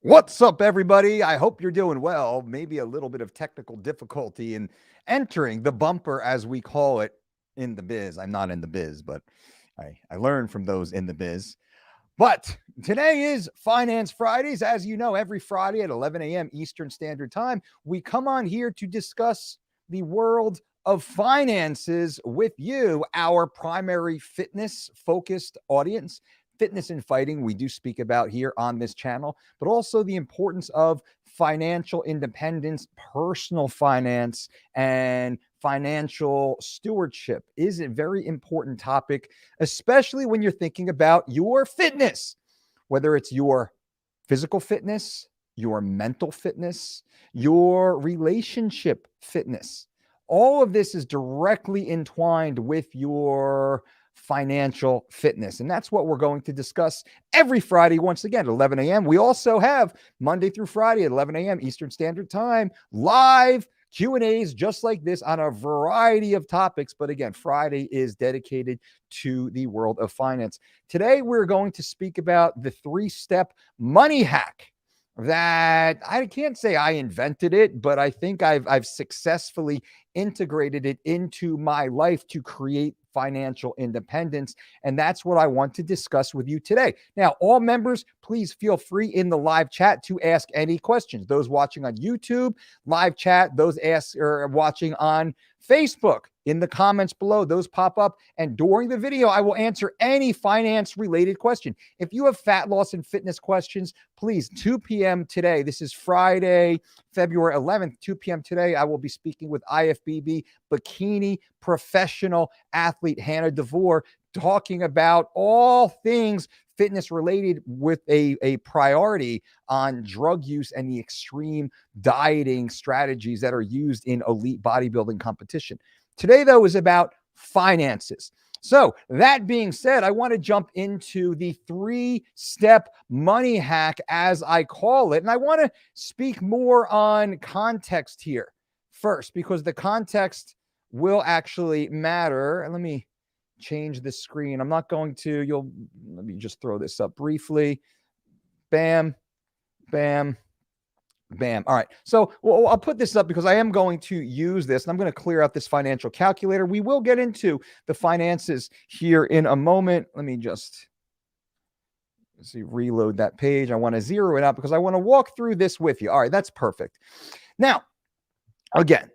What's up, everybody? I hope you're doing well. Maybe a little bit of technical difficulty in entering the bumper, as we call it in the biz. I'm not in the biz, but I learned from those in the biz. But today is Finance Fridays. As you know, every Friday at 11 a.m. Eastern Standard Time, we come on here to discuss the world of finances with you, our primary fitness focused audience. Fitness and fighting, we do speak about here on this channel, but also the importance of financial independence, personal finance, and financial stewardship is a very important topic, especially when you're thinking about your fitness, whether it's your physical fitness, your mental fitness, your relationship fitness. All of this is directly entwined with your financial fitness. And that's what we're going to discuss every Friday, once again, at 11 a.m. We also have Monday through Friday at 11 a.m. Eastern Standard Time, live Q&As just like this on a variety of topics. But again, Friday is dedicated to the world of finance. Today, we're going to speak about the three-step money hack that I can't say I invented it, but I think I've successfully integrated it into my life to create financial independence. And that's what I want to discuss with you today. Now, all members, please feel free in the live chat to ask any questions. Those watching on YouTube, live chat, those watching on Facebook, in the comments below, those pop up. And during the video, I will answer any finance related question. If you have fat loss and fitness questions, please, 2 p.m. today. This is Friday, February 11th, 2 p.m. today. I will be speaking with IFBB bikini professional athlete Hannah DeVore, talking about all things fitness related with a priority on drug use and the extreme dieting strategies that are used in elite bodybuilding competition. Today, though, is about finances. So that being said, I want to jump into the three-step money hack, as I call it. And I want to speak more on context here first, because the context will actually matter. Let me change the screen. I'm not going to, let me just throw this up briefly. Bam, bam, bam. All right. So I'll put this up because I am going to use this, and I'm going to clear out this financial calculator. We will get into the finances here in a moment. Let me just reload that page. I want to zero it out because I want to walk through this with you. All right. That's perfect. Now, again,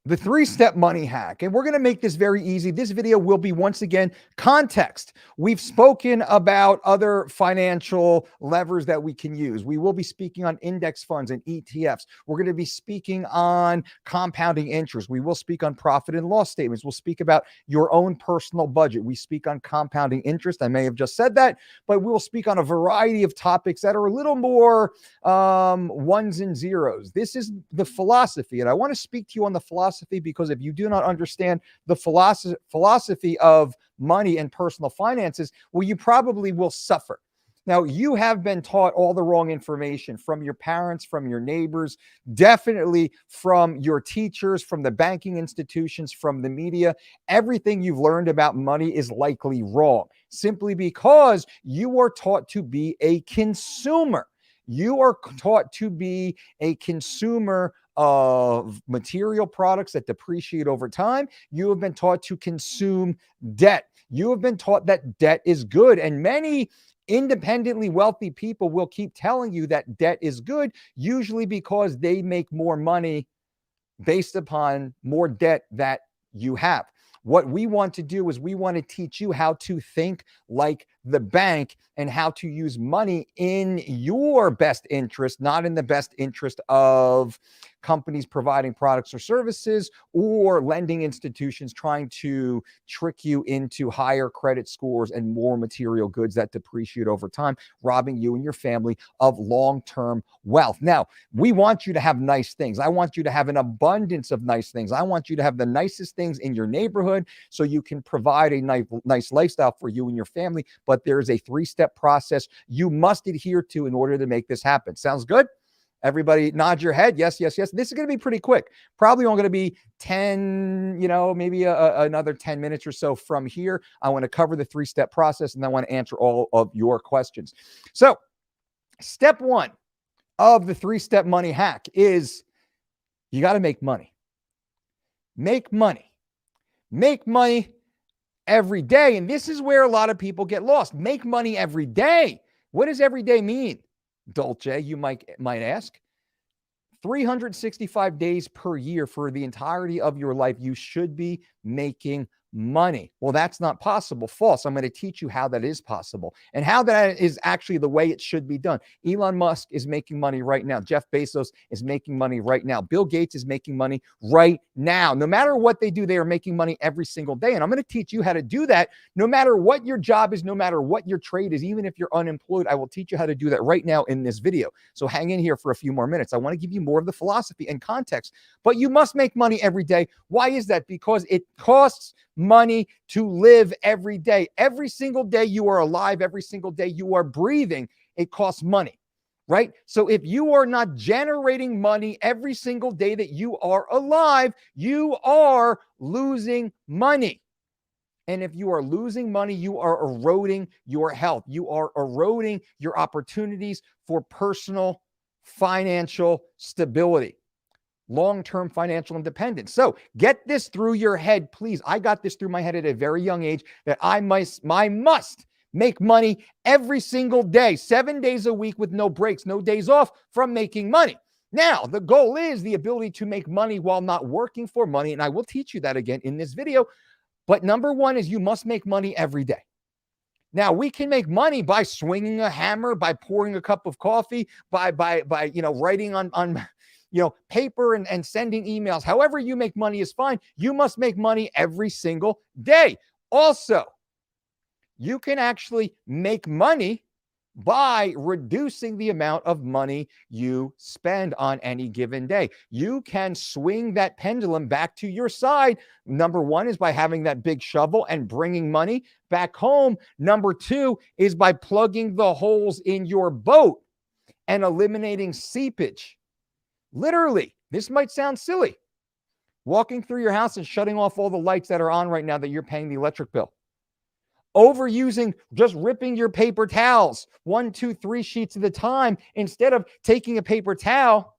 the three-step money hack. And we're going to make this very easy. This video will be, once again, context. We've spoken about other financial levers that we can use. We will be speaking on index funds and ETFs. We're going to be speaking on compounding interest. We will speak on profit and loss statements. We'll speak about your own personal budget. We speak on compounding interest. I may have just said that, but we'll speak on a variety of topics that are a little more ones and zeros. This is the philosophy, and I want to speak to you on the philosophy, because if you do not understand the philosophy of money and personal finances, well, you probably will suffer. Now, you have been taught all the wrong information from your parents, from your neighbors, definitely from your teachers, from the banking institutions, from the media. Everything you've learned about money is likely wrong, simply because you are taught to be a consumer. You are taught to be a consumer of material products that depreciate over time. You have been taught to consume debt. You have been taught that debt is good. And many independently wealthy people will keep telling you that debt is good, usually because they make more money based upon more debt that you have. What we want to do is we want to teach you how to think like the bank and how to use money in your best interest, not in the best interest of companies providing products or services or lending institutions trying to trick you into higher credit scores and more material goods that depreciate over time, robbing you and your family of long-term wealth. Now, we want you to have nice things. I want you to have an abundance of nice things. I want you to have the nicest things in your neighborhood so you can provide a nice lifestyle for you and your family. But there is a three-step process you must adhere to in order to make this happen. Sounds good? Everybody nod your head. Yes, yes, yes. This is going to be pretty quick. Probably only going to be 10, maybe another 10 minutes or so from here. I want to cover the three-step process, and I want to answer all of your questions. So step one, of the 3-step money hack is you got to make money. Make money. Make money every day. And this is where a lot of people get lost. Make money every day. What does every day mean, Dolce? You might ask. 365 days per year for the entirety of your life, you should be making money. Well, that's not possible. False. I'm going to teach you how that is possible and how that is actually the way it should be done. Elon Musk is making money right now. Jeff Bezos is making money right now. Bill Gates is making money right now. No matter what they do, they are making money every single day. And I'm going to teach you how to do that no matter what your job is, no matter what your trade is, even if you're unemployed. I will teach you how to do that right now in this video. So hang in here for a few more minutes. I want to give you more of the philosophy and context, but you must make money every day. Why is that? Because it costs money to live every day. Every single day you are alive, every single day you are breathing, it costs money, right? So if you are not generating money every single day that you are alive, you are losing money. And if you are losing money, you are eroding your health. You are eroding your opportunities for personal financial stability, long-term financial independence. So get this through your head, please. I got this through my head at a very young age that I must make money every single day, 7 days a week with no breaks, no days off from making money. Now, the goal is the ability to make money while not working for money. And I will teach you that again in this video. But number one is you must make money every day. Now, we can make money by swinging a hammer, by pouring a cup of coffee, by writing on paper and sending emails. However you make money is fine. You must make money every single day. Also, you can actually make money by reducing the amount of money you spend on any given day. You can swing that pendulum back to your side. Number one is by having that big shovel and bringing money back home. Number two is by plugging the holes in your boat and eliminating seepage. Literally, this might sound silly. Walking through your house and shutting off all the lights that are on right now that you're paying the electric bill. Overusing, just ripping your paper towels, 1, 2, 3 sheets at a time, instead of taking a paper towel.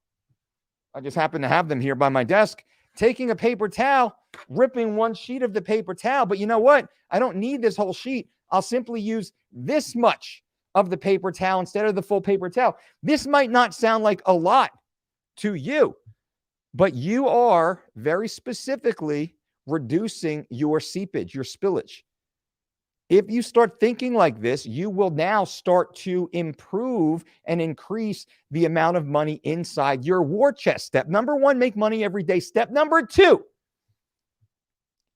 I just happen to have them here by my desk. Taking a paper towel, ripping one sheet of the paper towel. But you know what? I don't need this whole sheet. I'll simply use this much of the paper towel instead of the full paper towel. This might not sound like a lot to you, but you are very specifically reducing your seepage, your spillage. If you start thinking like this, you will now start to improve and increase the amount of money inside your war chest. Step number one, make money every day. Step number two,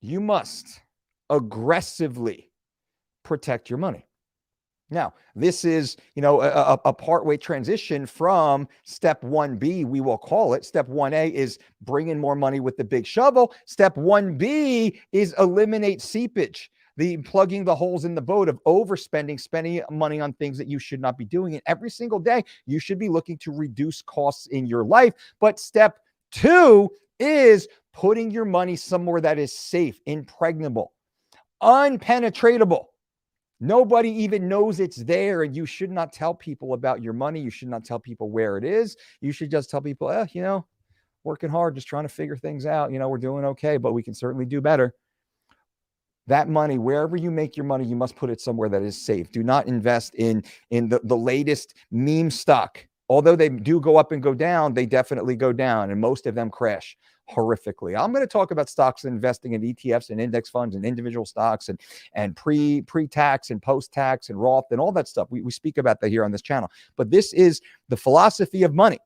you must aggressively protect your money. Now, this is, a partway transition from step 1B, we will call it. Step 1A is bring in more money with the big shovel. Step 1B is eliminate seepage. The plugging the holes in the boat of overspending, spending money on things that you should not be doing. And every single day, you should be looking to reduce costs in your life. But step 2 is putting your money somewhere that is safe, impregnable, unpenetratable. Nobody even knows it's there, and you should not tell people about your money. You should not tell people where it is. You should just tell people, working hard, just trying to figure things out. We're doing okay, but we can certainly do better. That money, wherever you make your money, you must put it somewhere that is safe. Do not invest in the latest meme stock. Although they do go up and go down, they definitely go down, and most of them crash horrifically. I'm going to talk about stocks and investing in ETFs and index funds and individual stocks and pre-tax and post-tax and Roth and all that stuff. We speak about that here on this channel. But this is the philosophy of money.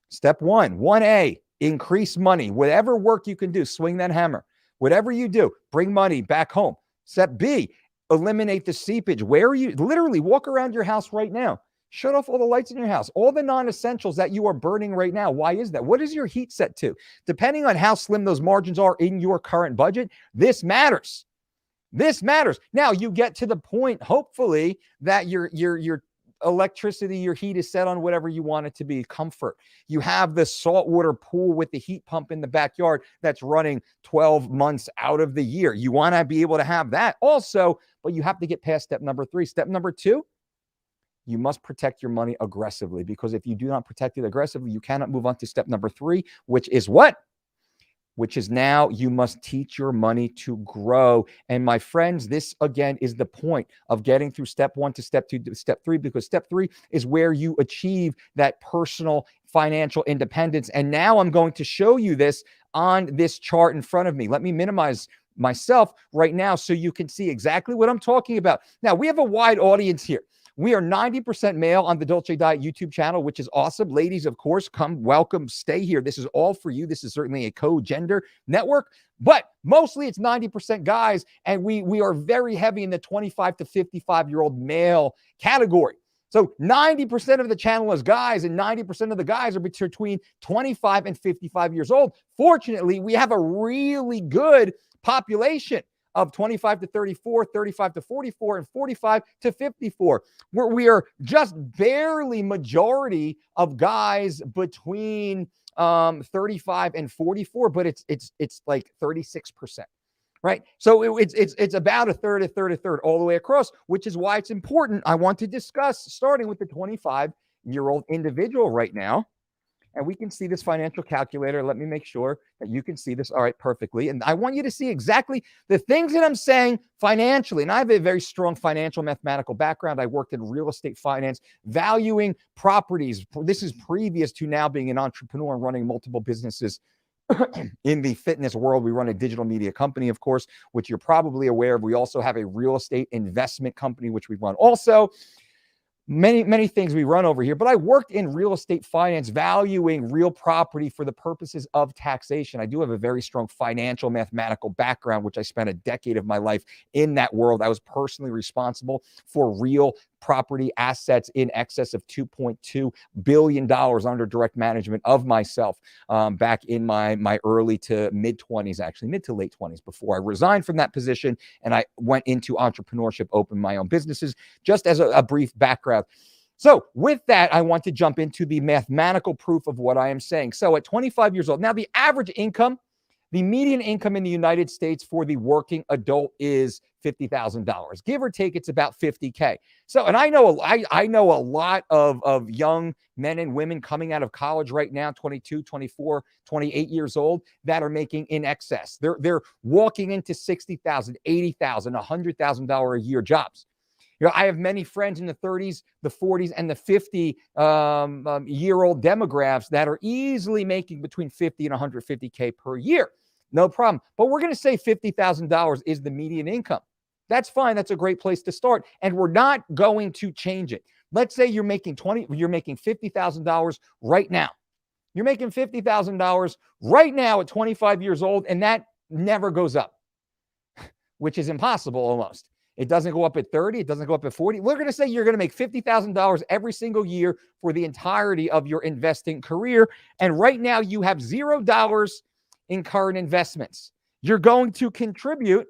Step 1A, increase money. Whatever work you can do, swing that hammer. Whatever you do, bring money back home. Step B, eliminate the seepage. Where are you? Literally walk around your house right now. Shut off all the lights in your house, all the non-essentials that you are burning right now. Why is that? What is your heat set to? Depending on how slim those margins are in your current budget, this matters. This matters. Now you get to the point, hopefully, that your electricity, your heat is set on whatever you want it to be, comfort. You have the saltwater pool with the heat pump in the backyard that's running 12 months out of the year. You want to be able to have that also, but you have to get past step number 3. Step number 2, you must protect your money aggressively, because if you do not protect it aggressively, you cannot move on to step number 3, which is what? Which is now you must teach your money to grow. And my friends, this again is the point of getting through step 1 to step 2 to step 3, because step 3 is where you achieve that personal financial independence. And now I'm going to show you this on this chart in front of me. Let me minimize myself right now so you can see exactly what I'm talking about. Now, we have a wide audience here. We are 90% male on the Dolce Diet YouTube channel, which is awesome. Ladies, of course, come, welcome, stay here. This is all for you. This is certainly a co-gender network, but mostly it's 90% guys, and we are very heavy in the 25 to 55-year-old male category. So 90% of the channel is guys, and 90% of the guys are between 25 and 55 years old. Fortunately, we have a really good population of 25 to 34, 35 to 44, and 45 to 54, where we are just barely majority of guys between 35 and 44, but it's like 36%, right? So it's about a third all the way across, which is why it's important. I want to discuss starting with the 25-year-old individual right now. And we can see this financial calculator. Let me make sure that you can see this. All right, perfectly. And I want you to see exactly the things that I'm saying financially. And I have a very strong financial mathematical background. I worked in real estate finance, valuing properties. This is previous to now being an entrepreneur and running multiple businesses. In the fitness world, we run a digital media company, of course, which you're probably aware of. We also have a real estate investment company, which we run also. Many things we run over here, but I worked in real estate finance, valuing real property for the purposes of taxation. I do have a very strong financial mathematical background, which I spent a decade of my life in that world. I was personally responsible for real property assets in excess of $2.2 billion under direct management of myself back in my early to mid 20s, actually mid to late 20s, before I resigned from that position and I went into entrepreneurship, opened my own businesses. Just as a brief background. So with that, I want to jump into the mathematical proof of what I am saying. So at 25 years old, now the average income, the median income in the United States for the working adult is $50,000. Give or take, it's about $50K. So, and I know a lot of young men and women coming out of college right now, 22, 24, 28 years old, that are making in excess. They're walking into $60,000, $80,000, $100,000 a year jobs. You know, I have many friends in the 30s, the 40s, and the 50-year-old demographics that are easily making between 50 and 150K per year. No problem. But we're going to say $50,000 is the median income. That's fine. That's a great place to start. And we're not going to change it. Let's say you're making $50,000 right now. You're making $50,000 right now at 25 years old, and that never goes up, which is impossible almost. It doesn't go up at 30. It doesn't go up at 40. We're going to say you're going to make $50,000 every single year for the entirety of your investing career. And right now you have $0 in current investments. You're going to contribute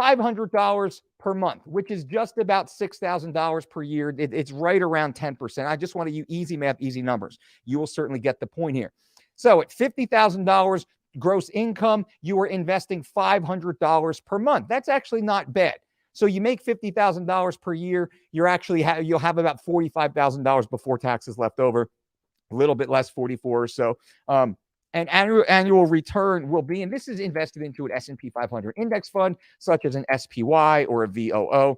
$500 per month, which is just about $6,000 per year. It's right around 10%. I just want to use easy math, easy numbers. You will certainly get the point here. So at $50,000 gross income, you are investing $500 per month. That's actually not bad. So you make $50,000 per year. You'll have about $45,000 before taxes left over, a little bit less, 44 or so. And annual return will be, and this is invested into an S&P 500 index fund, such as an SPY or a VOO.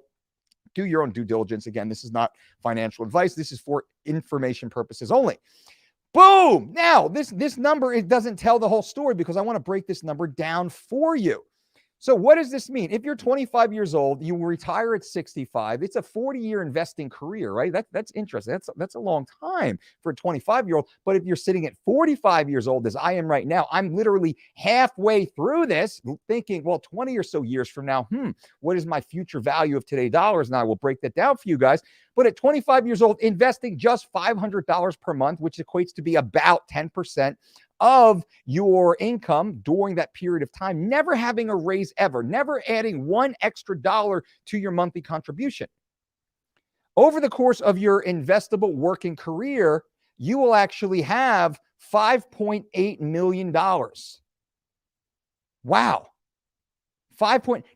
Do your own due diligence. Again, this is not financial advice. This is for information purposes only. Boom! Now, this number, it doesn't tell the whole story because I want to break this number down for you. So what does this mean? If you're 25 years old, you will retire at 65. It's a 40-year investing career, right? That's interesting. That's a long time for a 25-year-old. But if you're sitting at 45 years old, as I am right now, I'm literally halfway through this thinking, well, 20 or so years from now, what is my future value of today's dollars? And I will break that down for you guys. But at 25 years old, investing just $500 per month, which equates to be about 10% of your income during that period of time, never having a raise ever, never adding one extra dollar to your monthly contribution. Over the course of your investable working career, you will actually have $5.8 million. Wow.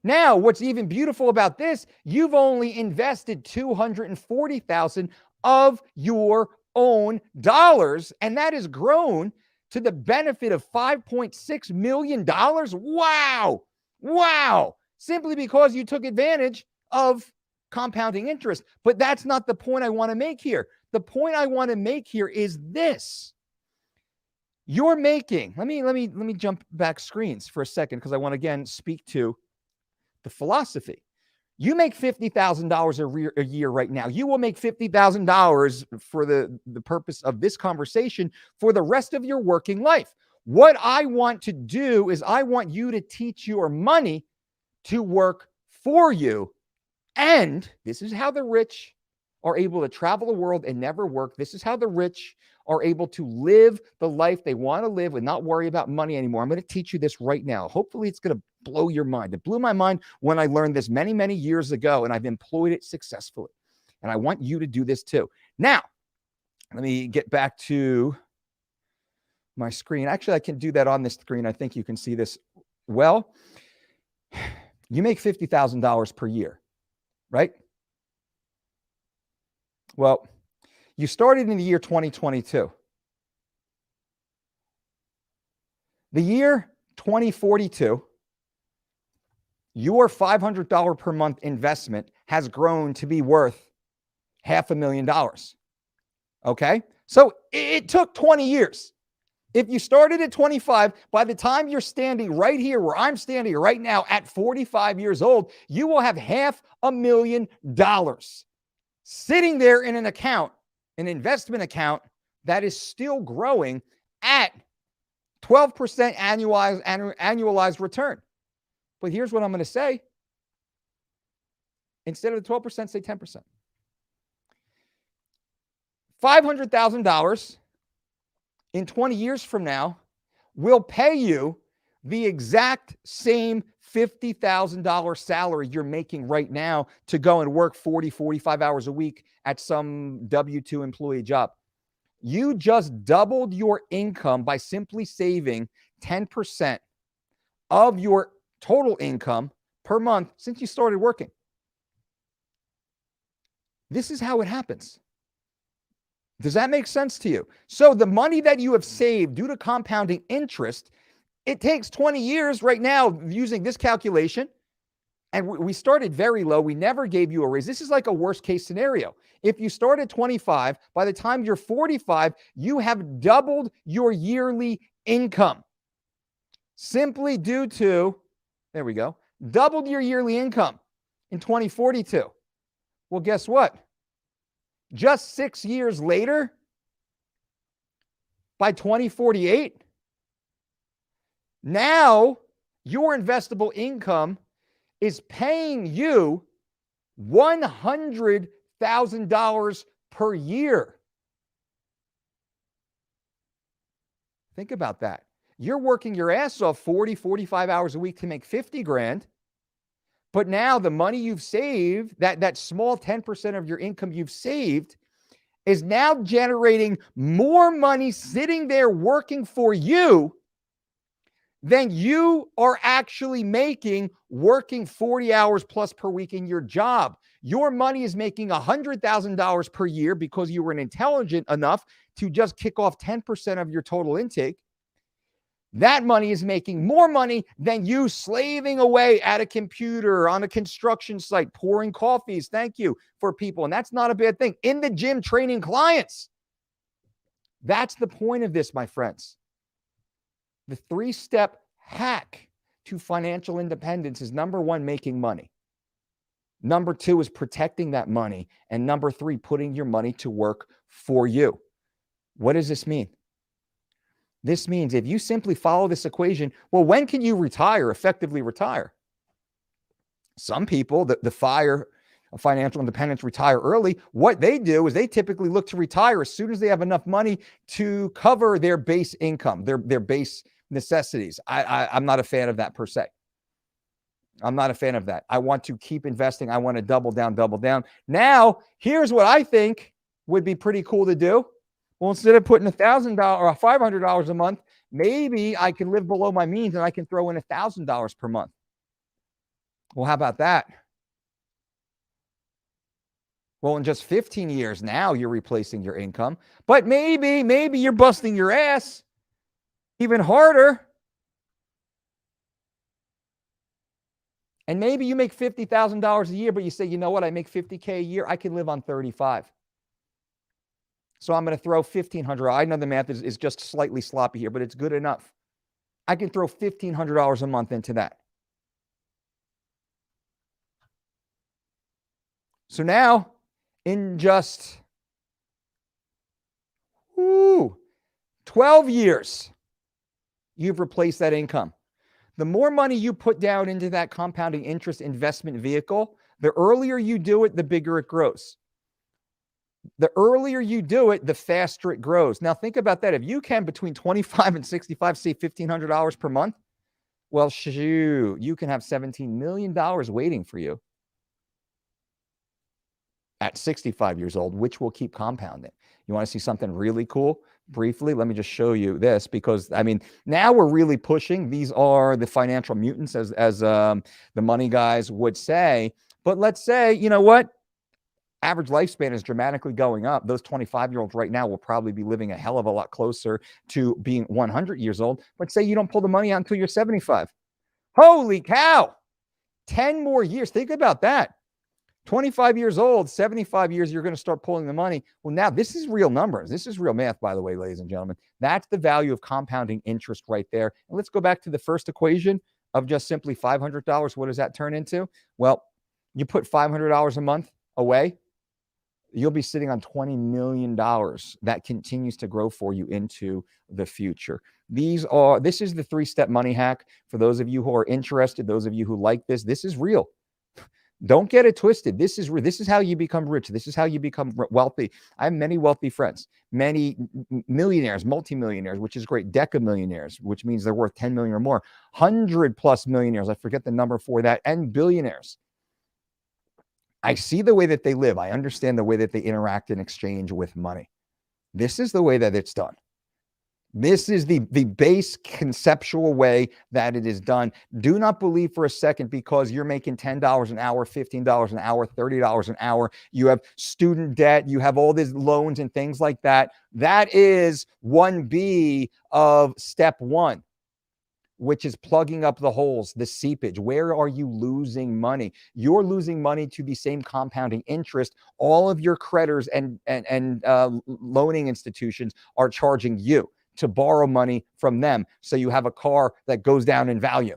Now, what's even beautiful about this, you've only invested 240,000 of your own dollars, and that has grown to the benefit of $5.6 million. Wow. Wow. Simply because you took advantage of compounding interest. But that's not the point I want to make here. The point I want to make here is this. You're making, let me jump back screens for a second because I want to again speak to the philosophy. You make $50,000 a year right now. You will make $50,000 for the purpose of this conversation for the rest of your working life. What I want to do is I want you to teach your money to work for you. And this is how the rich are able to travel the world and never work. This is how the rich are able to live the life they want to live and not worry about money anymore. I'm going to teach you this right now. Hopefully it's going to blow your mind. It blew my mind when I learned this many, many years ago, and I've employed it successfully. And I want you to do this too. Now, let me get back to my screen. Actually, I can do that on this screen. I think you can see this well. You make $50,000 per year, right? Well, you started in the year 2022. The year 2042, your $500 per month investment has grown to be worth $500,000. Okay? So it took 20 years. If you started at 25, by the time you're standing right here where I'm standing right now at 45 years old, you will have $500,000 sitting there in an account, an investment account that is still growing at 12% annualized return. But here's what I'm going to say. Instead of the 12%, say 10%. $500,000 in 20 years from now will pay you the exact same $50,000 salary you're making right now to go and work 40, 45 hours a week at some W-2 employee job. You just doubled your income by simply saving 10% of your total income per month since you started working. This is how it happens. Does that make sense to you? So the money that you have saved due to compounding interest, it takes 20 years right now using this calculation. And we started very low. We never gave you a raise. This is like a worst case scenario. If you start at 25, by the time you're 45, you have doubled your yearly income. Simply due to, there we go, doubled your yearly income in 2042. Well, guess what? Just 6 years later, by 2048, now your investable income is paying you $100,000 per year. Think about that. You're working your ass off 40, 45 hours a week to make 50 grand. But now the money you've saved, that small 10% of your income you've saved, is now generating more money sitting there working for you than you are actually making working 40 hours plus per week in your job. Your money is making $100,000 per year because you were intelligent enough to just kick off 10% of your total intake. That money is making more money than you slaving away at a computer on a construction site, pouring coffees, thank you, for people. And that's not a bad thing. In the gym, training clients. That's the point of this, my friends. The 3-step hack to financial independence is number 1, making money. Number 2 is protecting that money. And number 3, putting your money to work for you. What does this mean? This means if you simply follow this equation, well, when can you retire, effectively retire? Some people, the FIRE, financial independence, retire early. What they do is they typically look to retire as soon as they have enough money to cover their base income, their base necessities. I'm not a fan of that per se. I'm not a fan of that. I want to keep investing. I want to double down. Now, here's what I think would be pretty cool to do. Well, instead of putting $1,000 or $500 a month, maybe I can live below my means and I can throw in $1,000 per month. Well, how about that? Well, in just 15 years now, you're replacing your income. But maybe you're busting your ass even harder. And maybe you make $50,000 a year, but you say, you know what? I make $50K a year. I can live on 35. So I'm going to throw $1,500. I know the math is just slightly sloppy here, but it's good enough. I can throw $1,500 a month into that. So now, in just 12 years, you've replaced that income. The more money you put down into that compounding interest investment vehicle, the earlier you do it, the bigger it grows. The earlier you do it, the faster it grows. Now, think about that. If you can, between 25 and 65, save $1,500 per month, well, shoot, you can have $17 million waiting for you at 65 years old, which will keep compounding. You want to see something really cool? Briefly, let me just show you this, because I mean, now we're really pushing. These are the financial mutants, as the money guys would say. But let's say, you know what? Average lifespan is dramatically going up. Those 25-year-olds right now will probably be living a hell of a lot closer to being 100 years old. But say you don't pull the money out until you're 75. Holy cow! 10 more years. Think about that. 25 years old, 75 years, you're going to start pulling the money. Well, now this is real numbers. This is real math, by the way, ladies and gentlemen. That's the value of compounding interest right there. And let's go back to the first equation of just simply $500. What does that turn into? Well, you put $500 a month away, you'll be sitting on $20 million that continues to grow for you into the future. This is the 3-step money hack. For those of you who are interested, those of you who like this is real. Don't get it twisted. This is how you become rich. This is how you become wealthy. I have many wealthy friends, many millionaires, multimillionaires, which is great, decamillionaires, which means they're worth 10 million or more, 100+ millionaires. I forget the number for that, and billionaires. I see the way that they live. I understand the way that they interact and exchange with money. This is the way that it's done. This is the base conceptual way that it is done. Do not believe for a second because you're making $10 an hour, $15 an hour, $30 an hour. You have student debt. You have all these loans and things like that. That is 1B of step 1, which is plugging up the holes, the seepage. Where are you losing money? You're losing money to the same compounding interest. All of your creditors and loaning institutions are charging you to borrow money from them. So you have a car that goes down in value,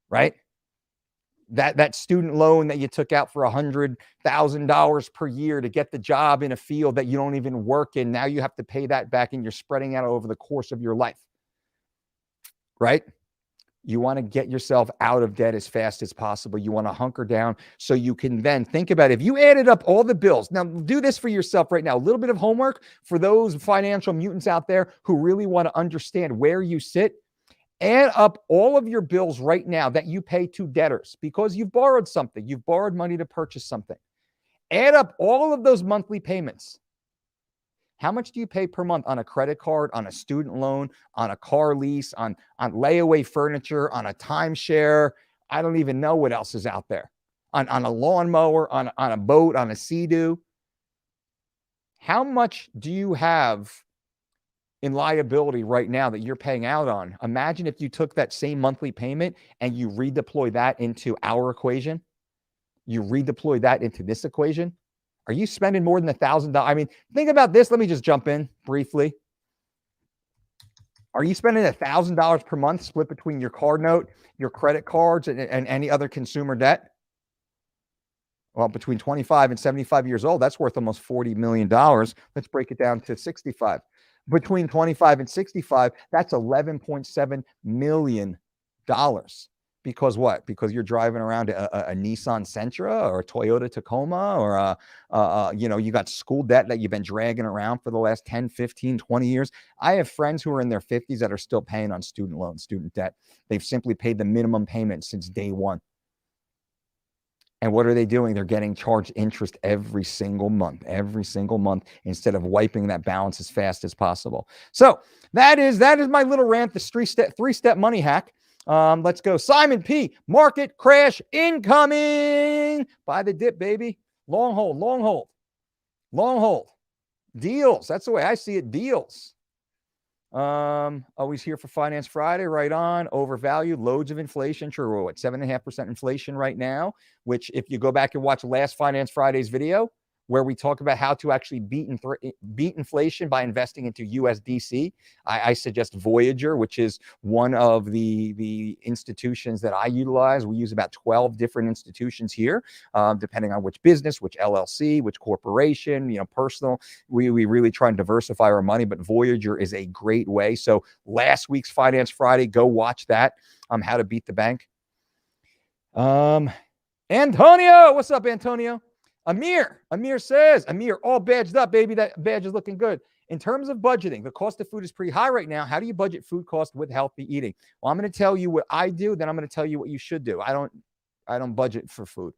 right? That student loan that you took out for $100,000 per year to get the job in a field that you don't even work in. Now you have to pay that back, and you're spreading out over the course of your life, right? You want to get yourself out of debt as fast as possible. You want to hunker down so you can then think about it. If you added up all the bills, now do this for yourself right now. A little bit of homework for those financial mutants out there who really want to understand where you sit. Add up all of your bills right now that you pay to debtors because you've borrowed something. You've borrowed money to purchase something. Add up all of those monthly payments. How much do you pay per month on a credit card, on a student loan, on a car lease, on layaway furniture, on a timeshare? I don't even know what else is out there. On a lawnmower, on a boat, on a Sea-Doo. How much do you have in liability right now that you're paying out on? Imagine if you took that same monthly payment and you redeploy that into our equation. You redeploy that into this equation. Are you spending more than $1,000? I mean, think about this. Let me just jump in briefly. Are you spending $1,000 per month split between your card note, your credit cards, and any other consumer debt? Well, between 25 and 75 years old, that's worth almost $40 million. Let's break it down to 65. Between 25 and 65, that's $11.7 million. Because what? Because you're driving around a Nissan Sentra or a Toyota Tacoma, or you got school debt that you've been dragging around for the last 10, 15, 20 years. I have friends who are in their 50s that are still paying on student loans, student debt. They've simply paid the minimum payment since day one. And what are they doing? They're getting charged interest every single month, instead of wiping that balance as fast as possible. So that is my little rant, the three-step money hack. Let's go. Simon P. Market crash incoming. Buy the dip, baby. Long hold, long hold, long hold. Deals. That's the way I see it. Deals. Always here for Finance Friday. Right on. Overvalued. Loads of inflation. True. We're what, 7.5% inflation right now, which if you go back and watch last Finance Friday's video, where we talk about how to actually beat inflation by investing into USDC. I suggest Voyager, which is one of the institutions that I utilize. We use about 12 different institutions here, depending on which business, which LLC, which corporation, personal. We really try and diversify our money, but Voyager is a great way. So last week's Finance Friday, go watch that. How to beat the bank. Antonio, what's up, Antonio? Amir says, all badged up, baby. That badge is looking good. In terms of budgeting, the cost of food is pretty high right now. How do you budget food cost with healthy eating? Well, I'm going to tell you what I do, then I'm going to tell you what you should do. I don't budget for food.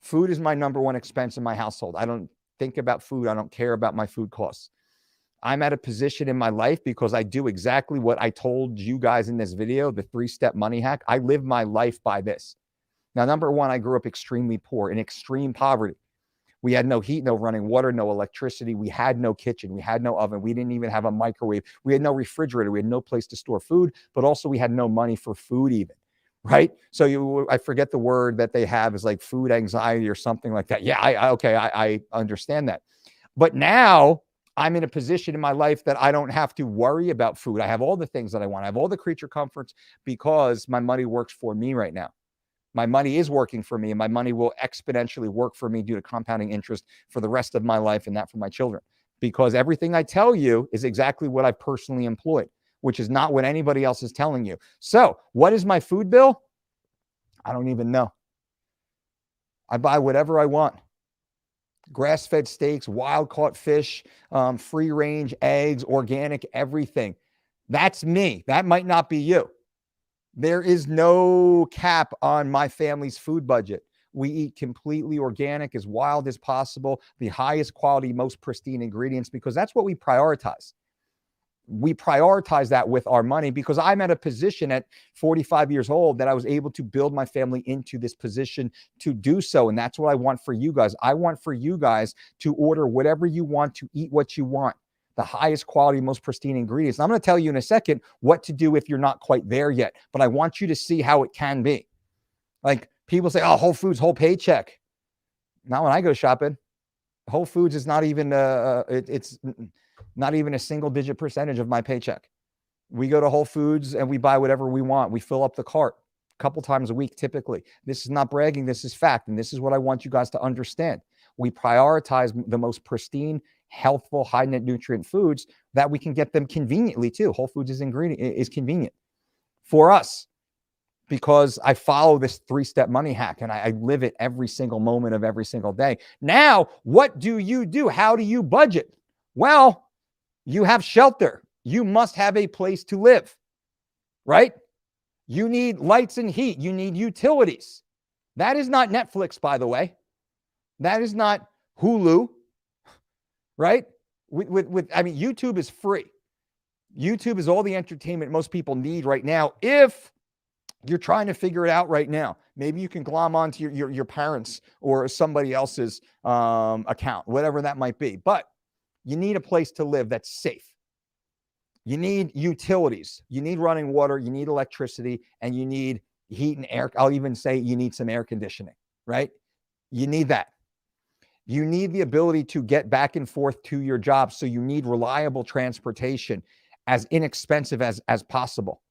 Food is my number one expense in my household. I don't think about food. I don't care about my food costs. I'm at a position in my life because I do exactly what I told you guys in this video, the 3-step money hack. I live my life by this. Now, number one, I grew up extremely poor, in extreme poverty. We had no heat, no running water, no electricity. We had no kitchen. We had no oven. We didn't even have a microwave. We had no refrigerator. We had no place to store food, but also we had no money for food even, right? So I forget the word that they have is like food anxiety or something like that. Yeah, I understand that. But now I'm in a position in my life that I don't have to worry about food. I have all the things that I want. I have all the creature comforts because my money works for me right now. My money is working for me, and my money will exponentially work for me due to compounding interest for the rest of my life and that for my children. Because everything I tell you is exactly what I've personally employed, which is not what anybody else is telling you. So what is my food bill? I don't even know. I buy whatever I want. Grass-fed steaks, wild-caught fish, free-range eggs, organic, everything. That's me. That might not be you. There is no cap on my family's food budget. We eat completely organic, as wild as possible, the highest quality, most pristine ingredients, because that's what we prioritize. We prioritize that with our money because I'm at a position at 45 years old that I was able to build my family into this position to do so. And that's what I want for you guys. I want for you guys to order whatever you want, to eat what you want. The highest quality, most pristine ingredients. And I'm going to tell you in a second what to do if you're not quite there yet, but I want you to see how it can be. Like people say, oh, Whole Foods, whole paycheck. Not when I go shopping. Whole Foods is not even, it's not even a single-digit percentage of my paycheck. We go to Whole Foods and we buy whatever we want. We fill up the cart a couple times a week, typically. This is not bragging. This is fact. And this is what I want you guys to understand. We prioritize the most pristine, healthful, high net nutrient foods that we can get them conveniently too. Whole Foods is convenient for us because I follow this 3-step money hack and I live it every single moment of every single day. Now, what do you do? How do you budget? Well, you have shelter. You must have a place to live, right? You need lights and heat. You need utilities. That is not Netflix, by the way. That is not Hulu, right? I mean, YouTube is free. YouTube is all the entertainment most people need right now. If you're trying to figure it out right now, maybe you can glom onto your parents or somebody else's account, whatever that might be. But you need a place to live that's safe. You need utilities. You need running water. You need electricity, and you need heat and air. I'll even say you need some air conditioning, right? You need that. You need the ability to get back and forth to your job. So you need reliable transportation, as inexpensive as possible.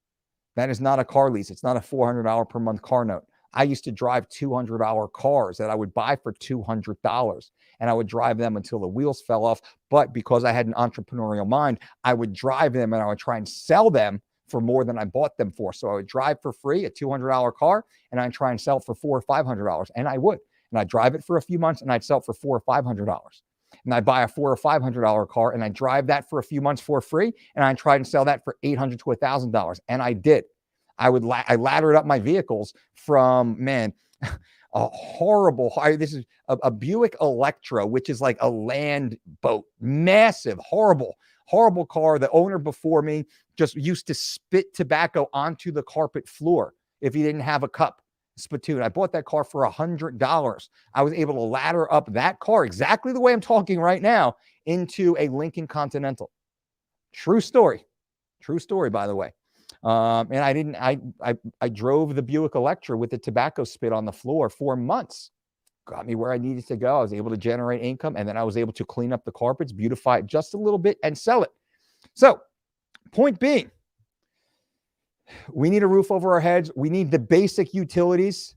That is not a car lease. It's not a $400 per month car note. I used to drive $200 cars that I would buy for $200, and I would drive them until the wheels fell off. But because I had an entrepreneurial mind, I would drive them and I would try and sell them for more than I bought them for. So I would drive for free a $200 car, and I'd try and sell it for $400 or $500, and I would. And I'd drive it for a few months, and I'd sell it for $400 or $500. And I'd buy a $400 or $500 car, and I'd drive that for a few months for free, and I'd try and sell that for $800 to $1,000. And I did. I laddered up my vehicles from, man, a horrible, this is a Buick Electra, which is like a land boat, massive, horrible horrible car. The owner before me just used to spit tobacco onto the carpet floor if he didn't have a cup. Spittoon. I bought that car for $100. I was able to ladder up that car exactly the way I'm talking right now into a Lincoln Continental. True story. True story, by the way. And I drove the Buick Electra with the tobacco spit on the floor for months. Got me where I needed to go. I was able to generate income, and then I was able to clean up the carpets, beautify it just a little bit, and sell it. So, point being, we need a roof over our heads. We need the basic utilities.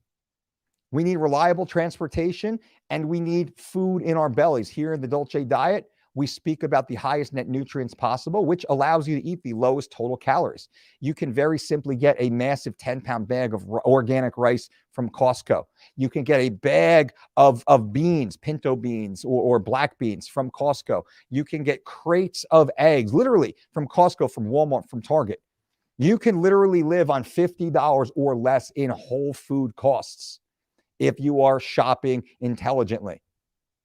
We need reliable transportation, and we need food in our bellies. Here in the Dolce diet, we speak about the highest net nutrients possible, which allows you to eat the lowest total calories. You can very simply get a massive 10-pound bag of organic rice from Costco. You can get a bag of beans, pinto beans or black beans from Costco. You can get crates of eggs, literally from Costco, from Walmart, from Target. You can literally live on $50 or less in whole food costs if you are shopping intelligently.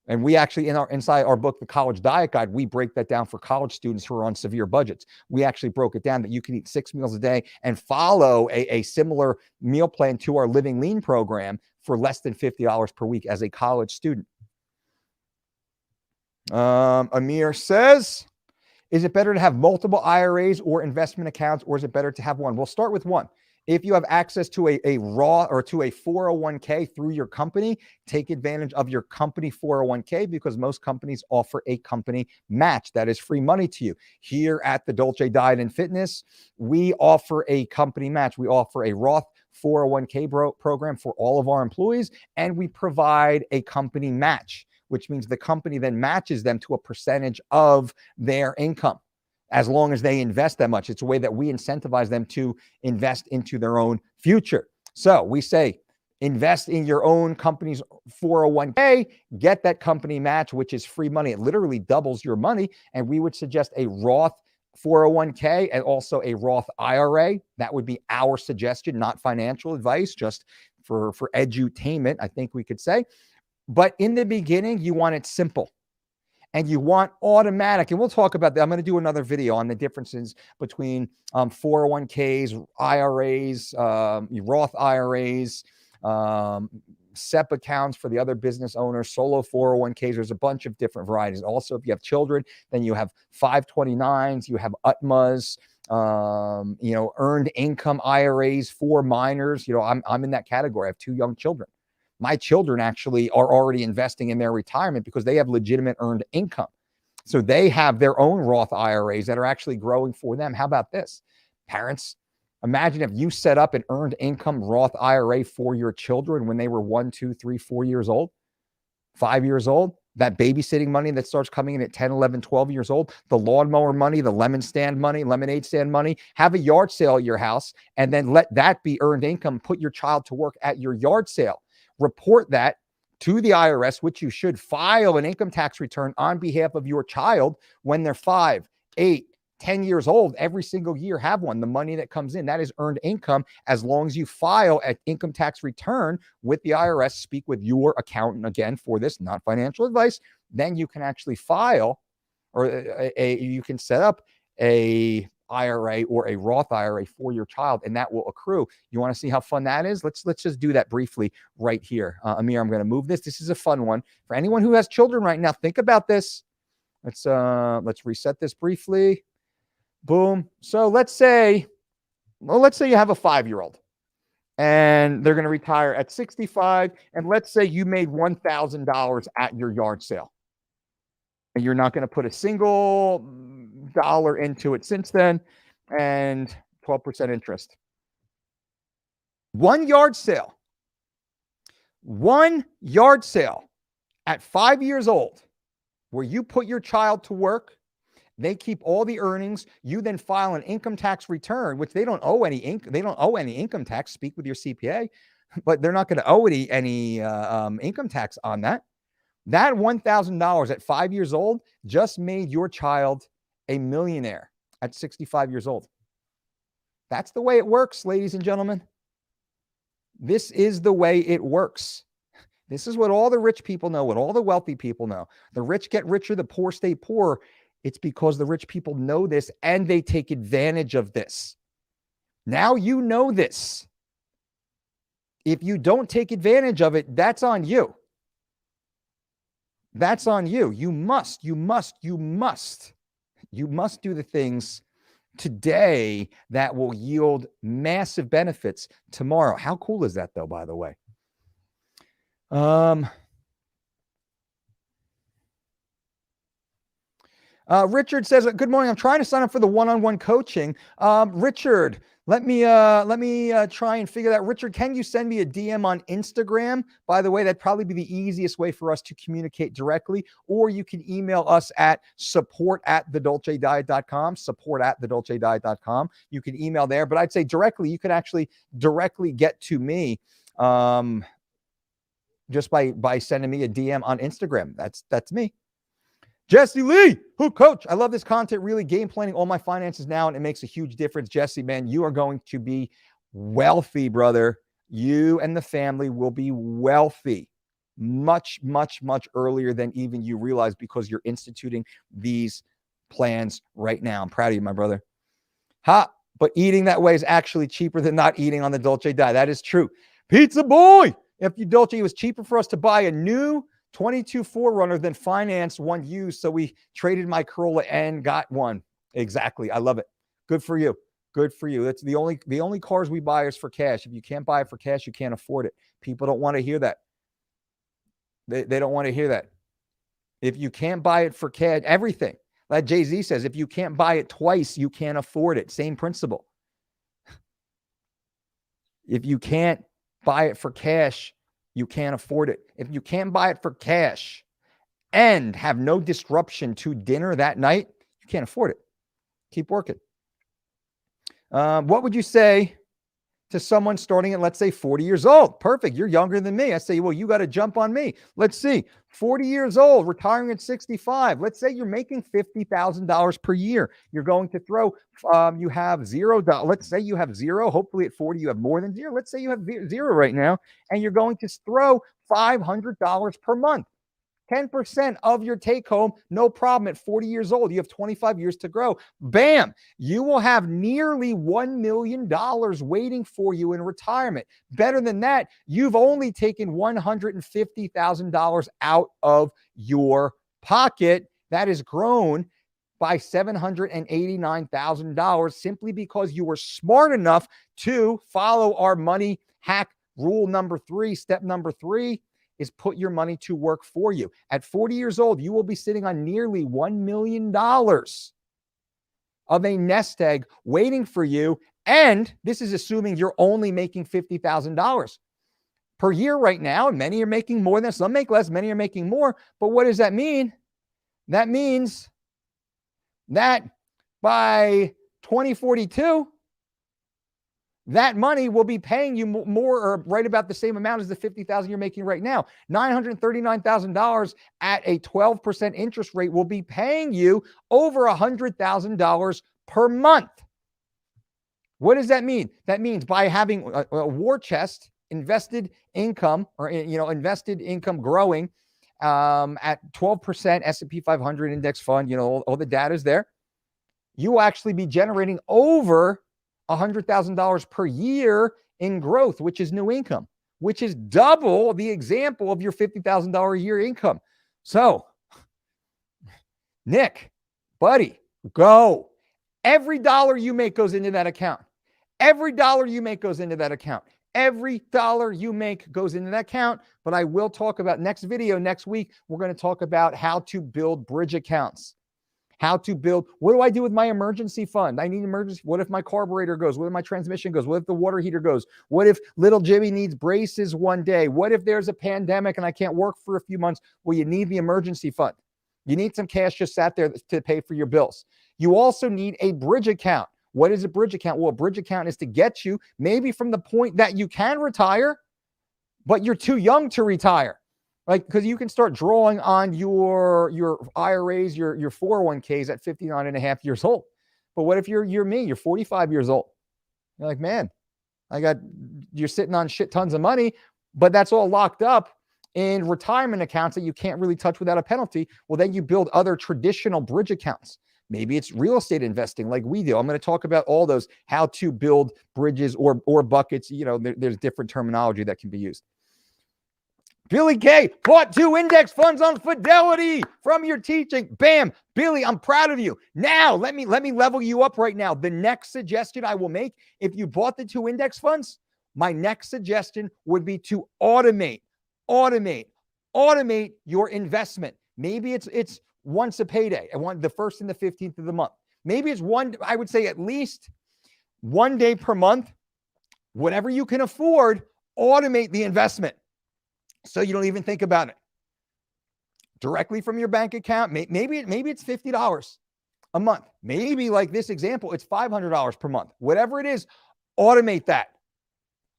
And we actually, inside our book, The College Diet Guide, we break that down for college students who are on severe budgets. We actually broke it down that you can eat 6 meals a day and follow a similar meal plan to our Living Lean program for less than $50 per week as a college student. Amir says, is it better to have multiple IRAs or investment accounts, or is it better to have one? We'll start with one. If you have access to a Roth or to a 401k through your company, take advantage of your company 401k, because most companies offer a company match that is free money to you. Here at the Dolce Diet and Fitness, we offer a company match. We offer a Roth 401k program for all of our employees, and we provide a company match, which means the company then matches them to a percentage of their income, as long as they invest that much. It's a way that we incentivize them to invest into their own future. So we say, invest in your own company's 401k, get that company match, which is free money. It literally doubles your money. And we would suggest a Roth 401k and also a Roth IRA. That would be our suggestion, not financial advice, just for edutainment, I think we could say. But in the beginning, you want it simple. And you want automatic, and we'll talk about that. I'm going to do another video on the differences between 401ks, IRAs, Roth IRAs, SEP accounts for the other business owners, solo 401ks. There's a bunch of different varieties. Also, if you have children, then you have 529s, you have UTMAs, earned income IRAs for minors. I'm in that category. I have 2 young children. My children actually are already investing in their retirement because they have legitimate earned income. So they have their own Roth IRAs that are actually growing for them. How about this? Parents, imagine if you set up an earned income Roth IRA for your children when they were 1, 2, 3, 4 years old, 5 years old. That babysitting money that starts coming in at 10, 11, 12 years old, the lawnmower money, the lemonade stand money, have a yard sale at your house, and then let that be earned income. Put your child to work at your yard sale. Report that to the IRS, which you should. File an income tax return on behalf of your child when they're 5, 8, 10 years old. Every single year, have one. The money that comes in, that is earned income. As long as you file an income tax return with the IRS, speak with your accountant again for this, not financial advice, then you can actually file, or you can set up a IRA or a Roth IRA for your child, and that will accrue. You want to see how fun that is? Let's just do that briefly right here. Amir, I'm going to move this. This is a fun one for anyone who has children right now. Think about this. Let's reset this briefly. Boom. So let's say you have a 5-year-old and they're going to retire at 65, and let's say you made $1,000 at your yard sale. And you're not going to put a single dollar into it since then, and 12% interest. One yard sale at 5 years old, where you put your child to work, they keep all the earnings. You then file an income tax return, which they don't owe any income tax. Speak with your CPA, but they're not going to owe any income tax on that. That $1,000 at 5 years old just made your child a millionaire at 65 years old. That's the way it works, ladies and gentlemen. This is the way it works. This is what all the rich people know, what all the wealthy people know. The rich get richer, the poor stay poor. It's because the rich people know this and they take advantage of this. Now you know this. If you don't take advantage of it, that's on you. That's on you. You must do the things today that will yield massive benefits tomorrow. How cool is that, though, by the way? Richard says, good morning. I'm trying to sign up for the one-on-one coaching. Richard, let me try and figure that. Richard, can you send me a DM on Instagram? By the way, that'd probably be the easiest way for us to communicate directly, or you can email us at support@thedolcediet.com, support@thedolcediet.com. You can email there, but I'd say directly, you could actually directly get to me just by sending me a DM on Instagram. That's me. Jesse Lee, who coach? I love this content, really game planning all my finances now, and it makes a huge difference. Jesse, man, you are going to be wealthy, brother. You and the family will be wealthy much, much, much earlier than even you realize because you're instituting these plans right now. I'm proud of you, my brother. But eating that way is actually cheaper than not eating on the Dolce diet. That is true. Pizza boy, if you Dolce, it was cheaper for us to buy a new 22 4Runner than finance one used. So we traded my Corolla and got one. Exactly. I love it. Good for you. Good for you. That's the only cars we buy is for cash. If you can't buy it for cash, you can't afford it. People don't want to hear that. They don't want to hear that. If you can't buy it for cash, everything. Like Jay-Z says, if you can't buy it twice, you can't afford it. Same principle. If you can't buy it for cash, you can't afford it. If you can't buy it for cash and have no disruption to dinner that night, you can't afford it. Keep working. What would you say to someone starting at, let's say, 40 years old? Perfect. You're younger than me. I say, well, you got to jump on me. Let's see. 40 years old, retiring at 65. Let's say you're making $50,000 per year. You're going to throw, you have $0. Let's say you have zero. Hopefully at 40, you have more than zero. Let's say you have zero right now, and you're going to throw $500 per month. 10% of your take home, no problem. At 40 years old, you have 25 years to grow. Bam, you will have nearly $1 million waiting for you in retirement. Better than that, you've only taken $150,000 out of your pocket. That has grown by $789,000 simply because you were smart enough to follow our money hack rule number 3. Step number 3 is put your money to work for you. At 40 years old, you will be sitting on nearly $1 million of a nest egg waiting for you. And this is assuming you're only making $50,000 per year right now. And many are making more than, some make less, many are making more. But what does that mean? That means that by 2042, that money will be paying you more, or right about the same amount as the $50,000 you're making right now. $939,000 at a 12% interest rate will be paying you over $100,000 per month. What does that mean? That means by having a war chest, invested income, or invested income growing at 12% S&P 500 index fund, all the data is there. You will actually be generating over $100,000 per year in growth, which is new income, which is double the example of your $50,000 a year income. So, Nick, buddy, go. Every dollar you make goes into that account. Every dollar you make goes into that account. Every dollar you make goes into that account. But I will talk about next video next week. We're going to talk about how to build bridge accounts. How to build, what do I do with my emergency fund? I need emergency. What if my carburetor goes? What if my transmission goes? What if the water heater goes? What if little Jimmy needs braces one day? What if there's a pandemic and I can't work for a few months? Well, you need the emergency fund. You need some cash just sat there to pay for your bills. You also need a bridge account. What is a bridge account? Well, a bridge account is to get you maybe from the point that you can retire, but you're too young to retire. Like, because you can start drawing on your IRAs, your 401ks at 59 and a half years old. But what if you're me? You're 45 years old. You're like, man, you're sitting on shit tons of money, but that's all locked up in retirement accounts that you can't really touch without a penalty. Well, then you build other traditional bridge accounts. Maybe it's real estate investing like we do. I'm going to talk about all those, how to build bridges or buckets. There's different terminology that can be used. Billy K bought 2 index funds on Fidelity from your teaching. Bam. Billy, I'm proud of you. Now, let me level you up right now. The next suggestion I will make, if you bought the 2 index funds, my next suggestion would be to automate your investment. Maybe it's once a payday, the 1st and the 15th of the month. Maybe it's I would say at least 1 day per month. Whatever you can afford, automate the investment. So you don't even think about it. Directly from your bank account, maybe it's $50 a month. Maybe like this example, it's $500 per month. Whatever it is, automate that.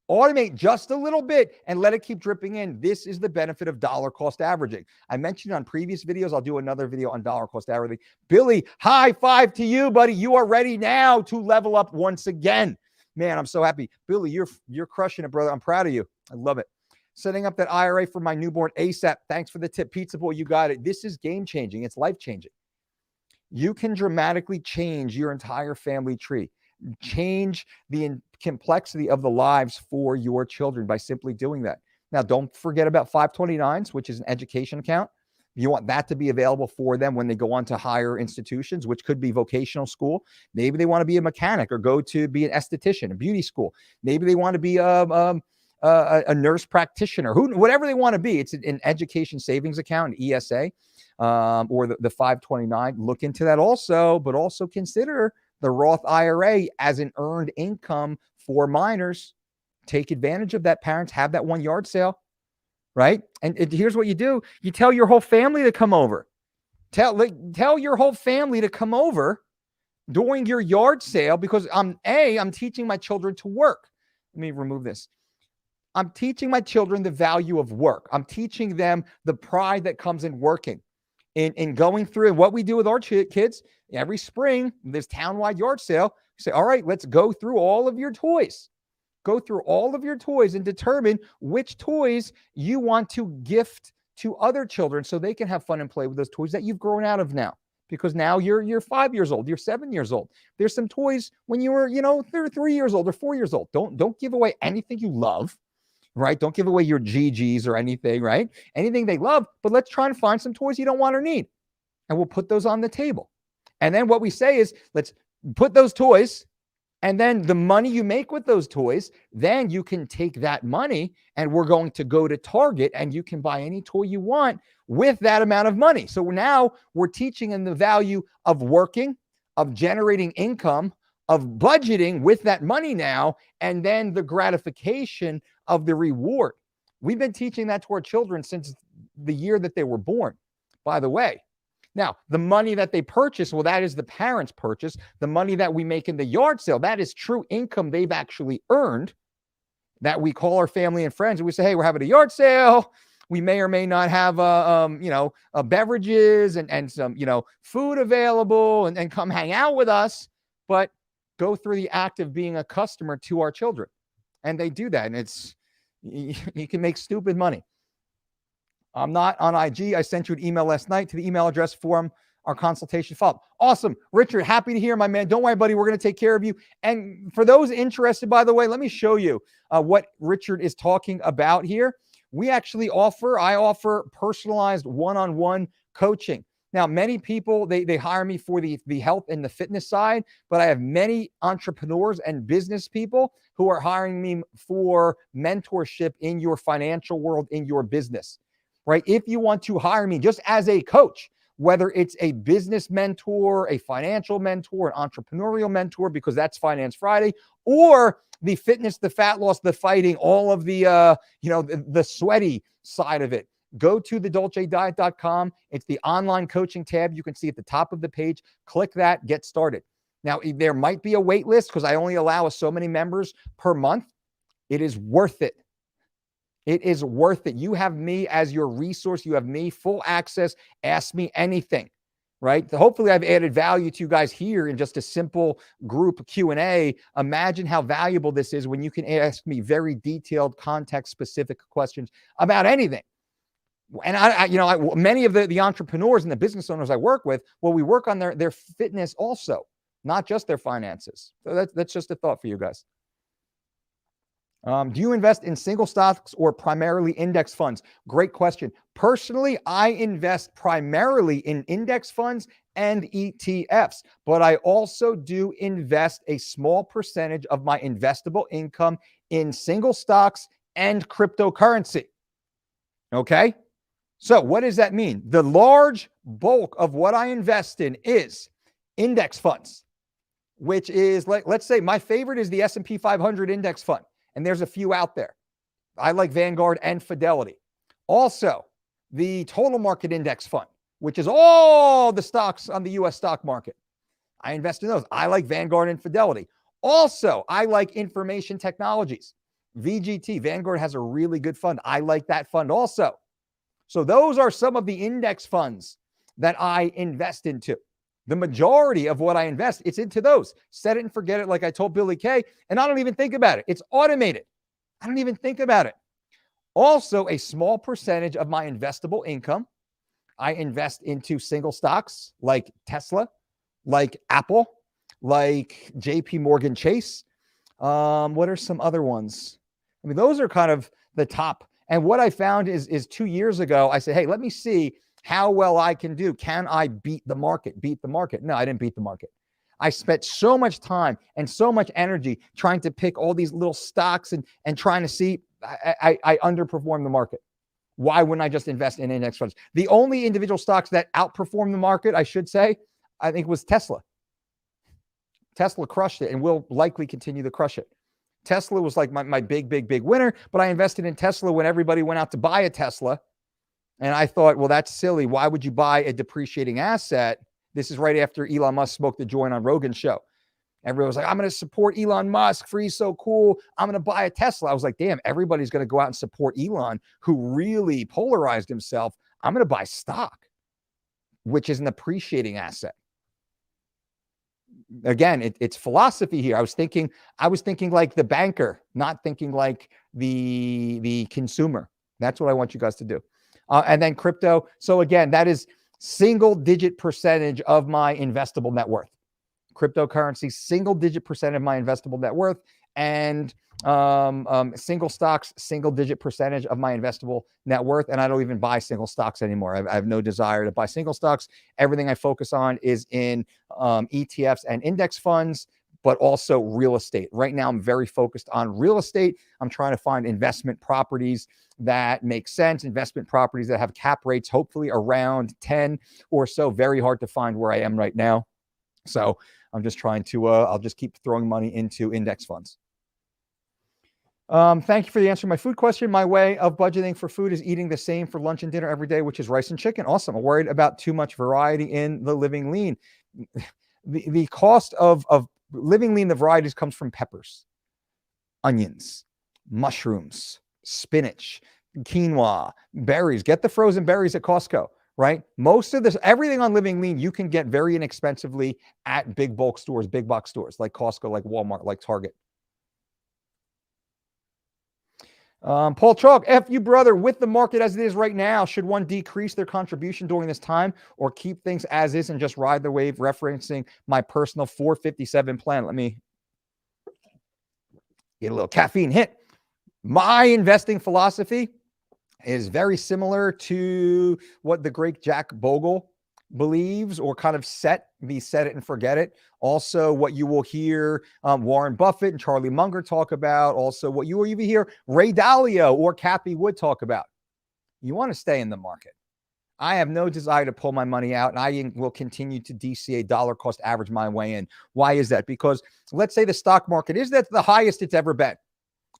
Automate just a little bit and let it keep dripping in. This is the benefit of dollar cost averaging. I mentioned on previous videos, I'll do another video on dollar cost averaging. Billy, high five to you, buddy. You are ready now to level up once again. Man, I'm so happy. Billy, you're crushing it, brother. I'm proud of you. I love it. Setting up that IRA for my newborn ASAP. Thanks for the tip, Pizza Boy. You got it. This is game changing. It's life changing. You can dramatically change your entire family tree. Change the complexity of the lives for your children by simply doing that. Now, don't forget about 529s, which is an education account. You want that to be available for them when they go on to higher institutions, which could be vocational school. Maybe they want to be a mechanic or go to be an esthetician, a beauty school. Maybe they want to be a nurse practitioner, whatever they want to be. It's an education savings account, an ESA, or the 529. Look into that also, but also consider the Roth IRA as an earned income for minors. Take advantage of that. Parents, have that 1 yard sale, right? And here's what you do. You tell your whole family to come over. Tell your whole family to come over during your yard sale, because I'm teaching my children to work. Let me remove this. I'm teaching my children the value of work. I'm teaching them the pride that comes in working, in going through what we do with our kids. Every spring, this townwide yard sale, you say, all right, let's go through all of your toys. Go through all of your toys and determine which toys you want to gift to other children so they can have fun and play with those toys that you've grown out of now. Because now you're 5 years old, you're 7 years old. There's some toys when you were, they're 3 years old or 4 years old. Don't give away anything you love. Right? Don't give away your GGs or anything, right? Anything they love, but let's try and find some toys you don't want or need. And we'll put those on the table. And then what we say is, let's put those toys, and then the money you make with those toys, then you can take that money and we're going to go to Target and you can buy any toy you want with that amount of money. So now we're teaching them the value of working, of generating income, of budgeting with that money now, and then the gratification of the reward. We've been teaching that to our children since the year that they were born, by the way. Now, the money that they purchase, well, that is the parents' purchase. The money that we make in the yard sale, that is true income they've actually earned, that we call our family and friends, and we say, hey, we're having a yard sale. We may or may not have, beverages and some, food available, and come hang out with us, but go through the act of being a customer to our children. And they do that. And you can make stupid money. I'm not on IG. I sent you an email last night to the email address for our consultation follow-up. Awesome. Richard, happy to hear, my man. Don't worry, buddy. We're going to take care of you. And for those interested, by the way, let me show you what Richard is talking about here. I offer personalized one-on-one coaching. Now, many people, they hire me for the health and the fitness side, but I have many entrepreneurs and business people who are hiring me for mentorship in your financial world, in your business, right? If you want to hire me just as a coach, whether it's a business mentor, a financial mentor, an entrepreneurial mentor, because that's Finance Friday, or the fitness, the fat loss, the fighting, all of the, the sweaty side of it, go to thedolcediet.com. It's the online coaching tab. You can see at the top of the page. Click that, get started. Now, there might be a wait list because I only allow so many members per month. It is worth it. It is worth it. You have me as your resource. You have me, full access. Ask me anything, right? Hopefully, I've added value to you guys here in just a simple group Q&A. Imagine how valuable this is when you can ask me very detailed, context-specific questions about anything. And many of the entrepreneurs and the business owners I work with, well, we work on their fitness also, not just their finances. So that's just a thought for you guys. Do you invest in single stocks or primarily index funds? Great question. Personally, I invest primarily in index funds and ETFs, but I also do invest a small percentage of my investable income in single stocks and cryptocurrency. Okay? So what does that mean? The large bulk of what I invest in is index funds, which is like, let's say my favorite is the S&P 500 index fund. And there's a few out there. I like Vanguard and Fidelity. Also, the total market index fund, which is all the stocks on the US stock market. I invest in those. I like Vanguard and Fidelity. Also, I like information technologies. VGT, Vanguard has a really good fund. I like that fund also. So those are some of the index funds that I invest into. The majority of what I invest, it's into those. Set it and forget it, like I told Billy Kay, and I don't even think about it. It's automated. I don't even think about it. Also, a small percentage of my investable income, I invest into single stocks like Tesla, like Apple, like JP Morgan Chase. What are some other ones? I mean, those are kind of the top. And what I found is 2 years ago, I said, hey, let me see how well I can do. Can I beat the market? Beat the market? No, I didn't beat the market. I spent so much time and so much energy trying to pick all these little stocks and trying to see. I underperformed the market. Why wouldn't I just invest in index funds? The only individual stocks that outperformed the market, I should say, I think was Tesla. Tesla crushed it and will likely continue to crush it. Tesla was like my big winner, but I invested in Tesla when everybody went out to buy a Tesla. And I thought, well, that's silly. Why would you buy a depreciating asset? This is right after Elon Musk smoked the joint on Rogan's show. Everyone was like, I'm going to support Elon Musk. He's so cool. I'm going to buy a Tesla. I was like, damn, everybody's going to go out and support Elon, who really polarized himself. I'm going to buy stock, which is an appreciating asset. Again, it's philosophy here. I was thinking like the banker, not thinking like the consumer. That's what I want you guys to do. And then crypto. So again, that is single-digit percentage of my investable net worth. Cryptocurrency, single-digit percent of my investable net worth, and single stocks, single-digit percentage of my investable net worth. And I don't even buy single stocks anymore. I have no desire to buy single stocks. Everything I focus on is in ETFs and index funds, but also real estate. Right now, I'm very focused on real estate. I'm trying to find investment properties that make sense, investment properties that have cap rates, hopefully around 10 or so. Very hard to find where I am right now. So I'm just trying to, I'll just keep throwing money into index funds. Thank you for the answer to my food question. My way of budgeting for food is eating the same for lunch and dinner every day, which is rice and chicken. Awesome. I'm worried about too much variety in the living lean. The cost of living lean, the varieties comes from peppers, onions, mushrooms, spinach, quinoa, berries. Get the frozen berries at Costco, right? Most of this, everything on living lean, you can get very inexpensively at big bulk stores, big box stores like Costco, like Walmart, like Target. Paul Chalk, F you, brother. With the market as it is right now, should one decrease their contribution during this time or keep things as is and just ride the wave, referencing my personal 457 plan? Let me get a little caffeine hit. My investing philosophy is very similar to what the great Jack Bogle believes, or kind of set it and forget it. Also, what you will hear Warren Buffett and Charlie Munger talk about. Also, what you will even hear Ray Dalio or Cappy Wood talk about. You want to stay in the market. I have no desire to pull my money out, and I will continue to DCA dollar cost average my way in. Why is that? Because let's say the stock market is at the highest it's ever been,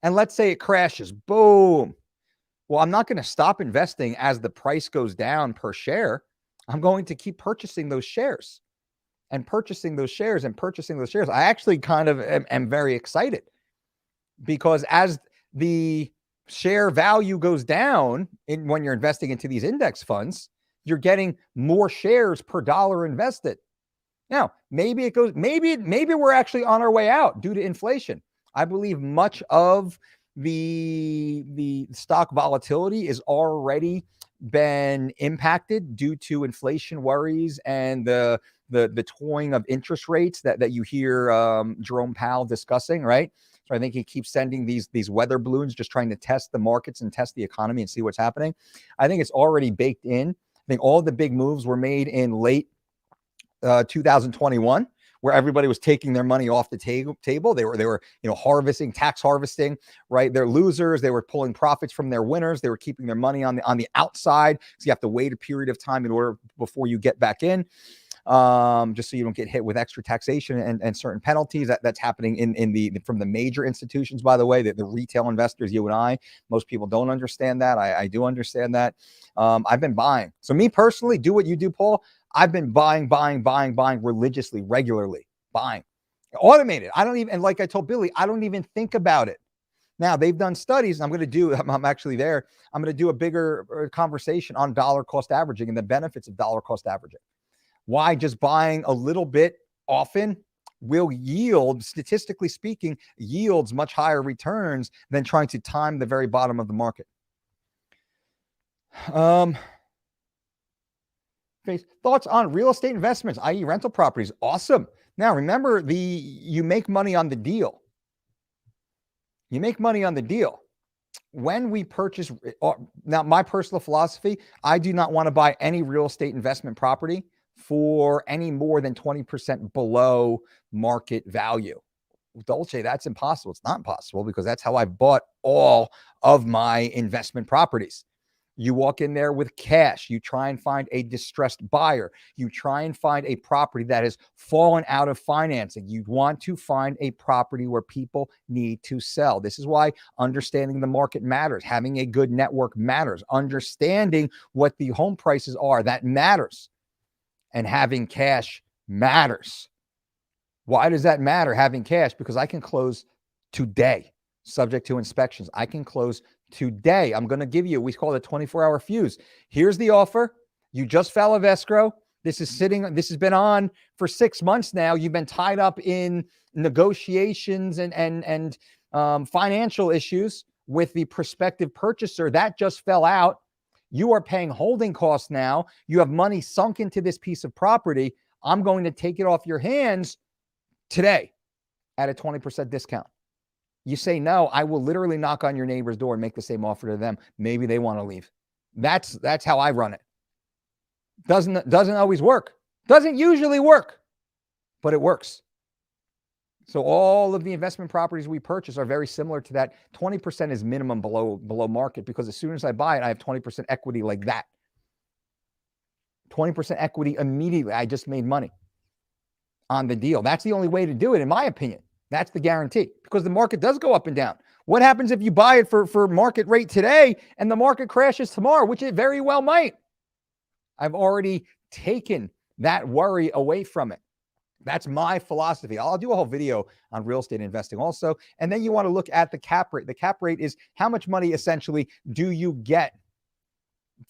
and let's say it crashes. Boom. Well, I'm not going to stop investing as the price goes down per share. I'm going to keep purchasing those shares and purchasing those shares and purchasing those shares. I actually kind of am very excited, because as the share value goes down when you're investing into these index funds, you're getting more shares per dollar invested. Now, maybe we're actually on our way out due to inflation. I believe much of the stock volatility is already been impacted due to inflation worries and the toying of interest rates that you hear Jerome Powell discussing, right? So I think he keeps sending these weather balloons, just trying to test the markets and test the economy and see what's happening. I think it's already baked in. I think all the big moves were made in late 2021, where everybody was taking their money off the table. They were harvesting, tax harvesting, right? They're losers. They were pulling profits from their winners. They were keeping their money on the outside. So you have to wait a period of time in order before you get back in. Just so you don't get hit with extra taxation and certain penalties. That's happening from the major institutions, by the way, the retail investors, you and I. Most people don't understand that. I do understand that. I've been buying. So me personally, do what you do, Paul. I've been buying religiously, regularly, buying. Automated. I don't even, and like I told Billy, I don't even think about it. Now, they've done studies, and I'm actually there. I'm going to do a bigger conversation on dollar cost averaging and the benefits of dollar cost averaging. Why just buying a little bit often will yield, statistically speaking, yields much higher returns than trying to time the very bottom of the market. Thoughts on real estate investments, i.e. rental properties. Awesome. Now, remember, you make money on the deal. You make money on the deal. When we purchase, now my personal philosophy, I do not want to buy any real estate investment property for any more than 20% below market value. Dolce, that's impossible. It's not impossible because that's how I bought all of my investment properties. You walk in there with cash. You try and find a distressed buyer. You try and find a property that has fallen out of financing. You want to find a property where people need to sell. This is why understanding the market matters. Having a good network matters. Understanding what the home prices are, that matters. And having cash matters. Why does that matter, having cash? Because I can close today, subject to inspections. I can close today. I'm going to give you, we call it a 24-hour fuse. Here's the offer. You just fell of escrow. This has been on for 6 months now. You've been tied up in negotiations and financial issues with the prospective purchaser. That just fell out. You are paying holding costs now. You have money sunk into this piece of property. I'm going to take it off your hands today at a 20% discount. You say no, I will literally knock on your neighbor's door and make the same offer to them. Maybe they want to leave. That's how I run it. Doesn't always work. Doesn't usually work, but it works. So all of the investment properties we purchase are very similar to that. 20% is minimum below market, because as soon as I buy it, I have 20% equity like that. 20% equity immediately. I just made money on the deal. That's the only way to do it, in my opinion. That's the guarantee, because the market does go up and down. What happens if you buy it for market rate today and the market crashes tomorrow, which it very well might? I've already taken that worry away from it. That's my philosophy. I'll do a whole video on real estate investing also. And then you want to look at the cap rate. The cap rate is how much money essentially do you get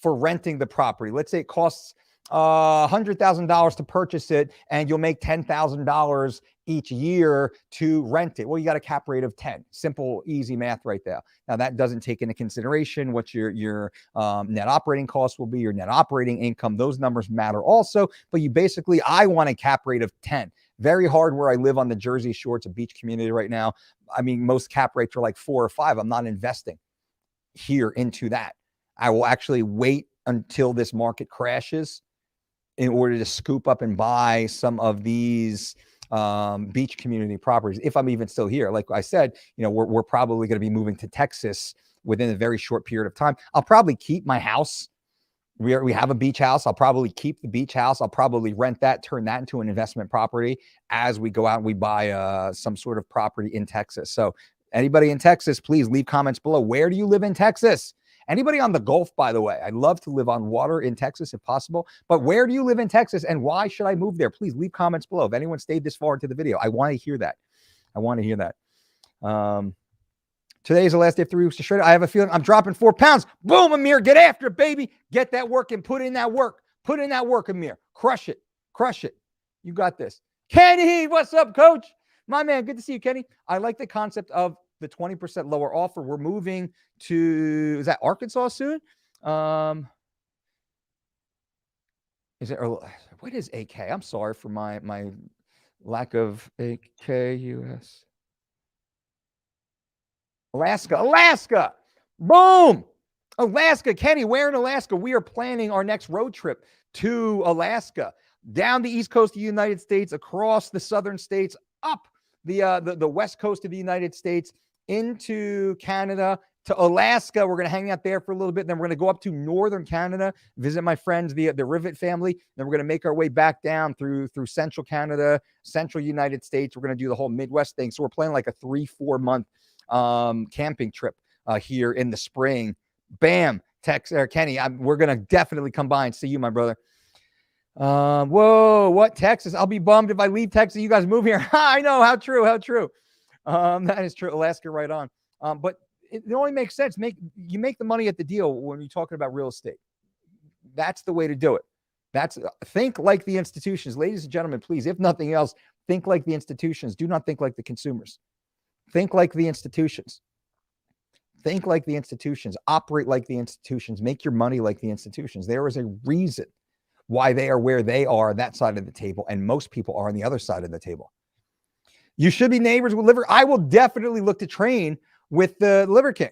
for renting the property. Let's say it costs $100,000 to purchase it, and you'll make $10,000 each year to rent it. Well, you got a cap rate of 10. Simple, easy math right there. Now, that doesn't take into consideration what your net operating costs will be, your net operating income. Those numbers matter also, but I want a cap rate of 10. Very hard where I live on the Jersey Shore. It's a beach community right now. I mean, most cap rates are like 4 or 5. I'm not investing here into that. I will actually wait until this market crashes in order to scoop up and buy some of these beach community properties, if I'm even still here. Like I said, we're probably going to be moving to Texas within a very short period of time. I'll probably keep my house. We have a beach house. I'll probably keep the beach house. I'll probably rent that, turn that into an investment property as we go out and we buy some sort of property in Texas. So anybody in Texas, please leave comments below. Where do you live in Texas? Anybody on the Gulf, by the way? I'd love to live on water in Texas if possible. But where do you live in Texas, and why should I move there? Please leave comments below. If anyone stayed this far into the video, I want to hear that. Today is the last day of 3 weeks to shred it. I have a feeling I'm dropping 4 pounds. Boom, Amir, get after it, baby. Get that work and put in that work. Put in that work, Amir. Crush it. You got this. Kenny, what's up, coach? My man, good to see you, Kenny. I like the concept of the 20% lower offer. We're moving to, is that Arkansas soon? Is it, or what is AK? I'm sorry for my lack of AKUS. Alaska. Boom. Alaska. Kenny, where in Alaska? We are planning our next road trip to Alaska, down the east coast of the United States, across the southern states, up the west coast of the United States, into Canada, to Alaska. We're going to hang out there for a little bit. Then we're going to go up to northern Canada, visit my friends, the Rivet family. Then we're going to make our way back down through central Canada, central United States. We're going to do the whole Midwest thing. So we're planning like a 3-4 month camping trip here in the spring. Bam, Tex or Kenny, we're gonna definitely come by and see you, my brother. Whoa, what, Texas? I'll be bummed if I leave Texas. You guys move here. I know, how true. That is true. Alaska, right on. But it only makes sense. You make the money at the deal when you're talking about real estate. That's the way to do it. Think like the institutions, ladies and gentlemen. Please, if nothing else, think like the institutions. Do not think like the consumers. Think like the institutions. Think like the institutions. Operate like the institutions. Make your money like the institutions. There is a reason why they are where they are, that side of the table, and most people are on the other side of the table. You should be neighbors with Liver. I will definitely look to train with the Liver King.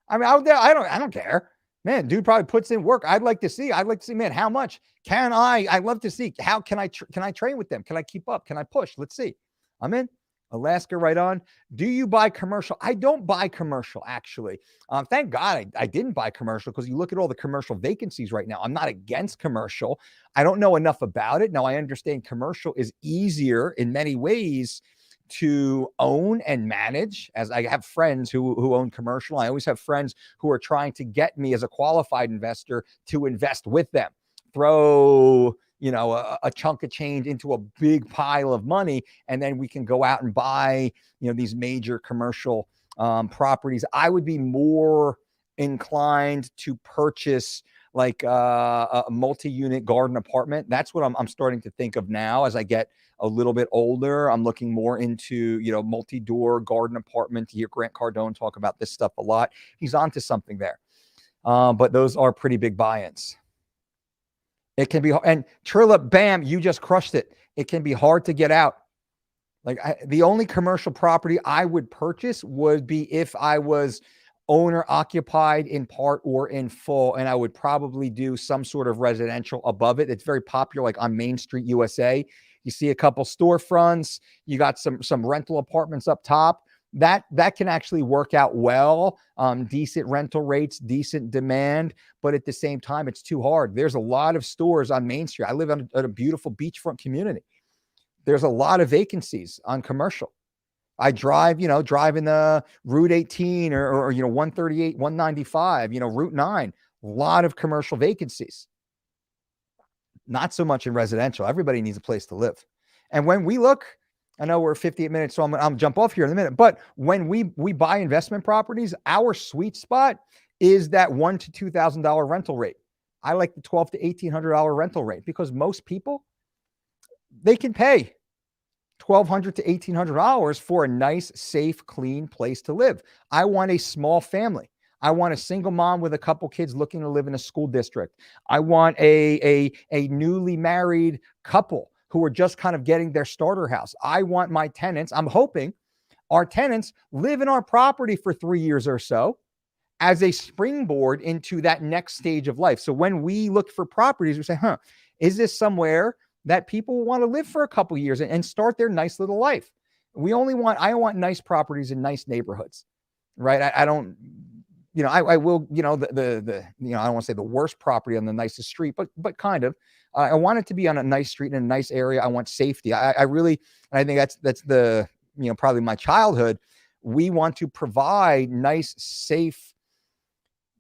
I mean, I don't care. Man, dude probably puts in work. I'd like to see, man, how much can I'd love to see. How can I train with them? Can I keep up? Can I push? Let's see. I'm in. Alaska, right on. Do you buy commercial? I don't buy commercial, actually. Thank God I didn't buy commercial, because you look at all the commercial vacancies right now. I'm not against commercial. I don't know enough about it. Now, I understand commercial is easier in many ways to own and manage, as I have friends who own commercial. I always have friends who are trying to get me as a qualified investor to invest with them. Throw a chunk of change into a big pile of money, and then we can go out and buy, these major commercial properties. I would be more inclined to purchase like a multi-unit garden apartment. That's what I'm starting to think of now as I get a little bit older. I'm looking more into, multi-door garden apartment. You hear Grant Cardone talk about this stuff a lot. He's onto something there. But those are pretty big buy-ins. It can be, and Trilla, bam, you just crushed it. It can be hard to get out. Like the only commercial property I would purchase would be if I was owner occupied in part or in full, and I would probably do some sort of residential above it. It's very popular, like on Main Street, USA. You see a couple storefronts. You got some rental apartments up top. That can actually work out well. Decent rental rates, decent demand, but at the same time, it's too hard. There's a lot of stores on Main Street. I live on a beautiful beachfront community. There's a lot of vacancies on commercial. I drive in the Route 18 or 138, 195, Route 9. A lot of commercial vacancies. Not so much in residential. Everybody needs a place to live. And when we look, I know we're 58 minutes, so I'm jump off here in a minute. But when we buy investment properties, our sweet spot is that $1,000 to $2,000 rental rate. I like the $1,200 to $1,800 rental rate, because most people, they can pay $1,200 to $1,800 for a nice, safe, clean place to live. I want a small family. I want a single mom with a couple kids looking to live in a school district. I want a newly married couple who are just kind of getting their starter house. I want my tenants, I'm hoping our tenants live in our property for 3 years or so as a springboard into that next stage of life. So when we look for properties, we say, is this somewhere that people want to live for a couple years and start their nice little life? I want nice properties in nice neighborhoods, right? I don't, I will, I don't want to say the worst property on the nicest street, but kind of. I want it to be on a nice street in a nice area. I want safety. I really, and I think that's the, probably my childhood. We want to provide nice, safe,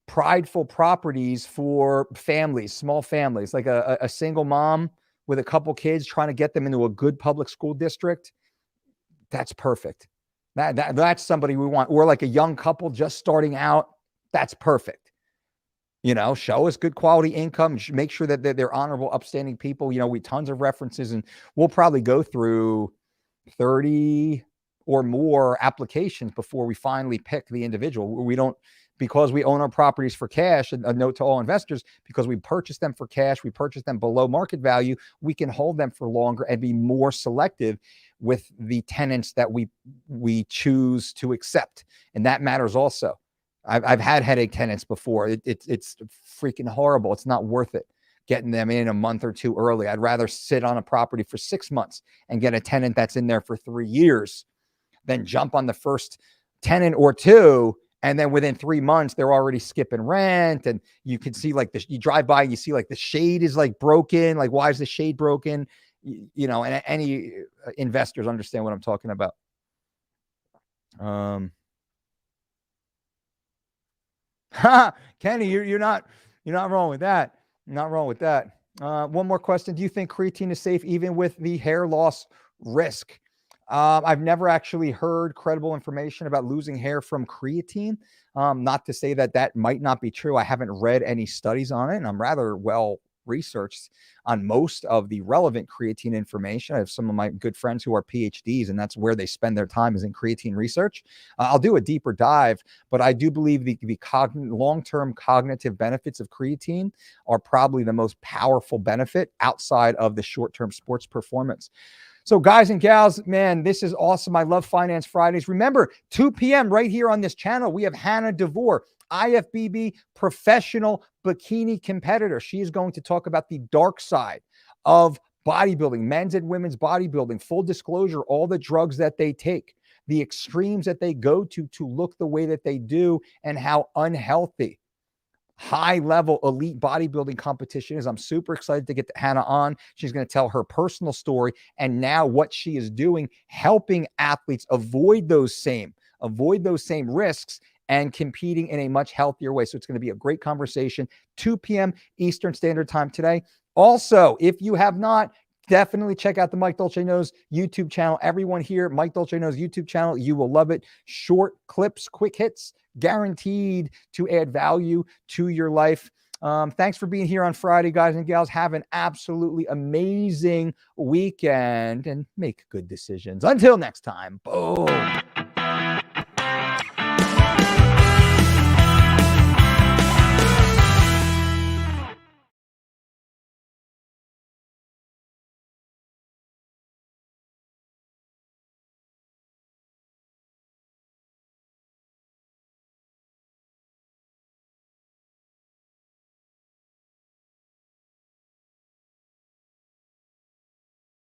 prideful properties for families, small families, like a single mom with a couple kids trying to get them into a good public school district. That's perfect. That's somebody we want. Or like a young couple just starting out. That's perfect. Show us good quality income. Make sure that they're honorable, upstanding people. We tons of references, and we'll probably go through 30 or more applications before we finally pick the individual. We don't because we own our properties for cash, and a note to all investors, because we purchase them for cash, we purchase them below market value, we can hold them for longer and be more selective with the tenants that we choose to accept. And that matters also. I've had headache tenants before. It's freaking horrible. It's not worth it getting them in a month or two early. I'd rather sit on a property for 6 months and get a tenant that's in there for 3 years than jump on the first tenant or two, and then within 3 months they're already skipping rent. And you can see, like, you drive by and you see, like, the shade is like broken. Like, why is the shade broken? You know, and any investors understand what I'm talking about. Kenny, you're not wrong with that. Not wrong with that. One more question. Do you think creatine is safe even with the hair loss risk? I've never actually heard credible information about losing hair from creatine. Not to say that might not be true. I haven't read any studies on it, and I'm rather well researched on most of the relevant creatine information. I have some of my good friends who are PhDs, and that's where they spend their time, is in creatine research. I'll do a deeper dive, but I do believe the long-term cognitive benefits of creatine are probably the most powerful benefit outside of the short-term sports performance. So guys and gals, man, this is awesome. I love Finance Fridays. Remember, 2 p.m. right here on this channel, we have Hannah DeVore, IFBB professional bikini competitor. She is going to talk about the dark side of bodybuilding, men's and women's bodybuilding. Full disclosure, all the drugs that they take, the extremes that they go to look the way that they do, and how unhealthy high-level elite bodybuilding competition is. I'm super excited to get Hannah on. She's going to tell her personal story and now what she is doing, helping athletes avoid those same risks and competing in a much healthier way. So it's going to be a great conversation. 2 p.m. Eastern Standard Time today. Also, if you have not, definitely check out the Mike Dolce Knows YouTube channel. Everyone here, Mike Dolce Knows YouTube channel, you will love it. Short clips, quick hits, guaranteed to add value to your life. Thanks for being here on Friday, guys and gals. Have an absolutely amazing weekend and make good decisions. Until next time, boom.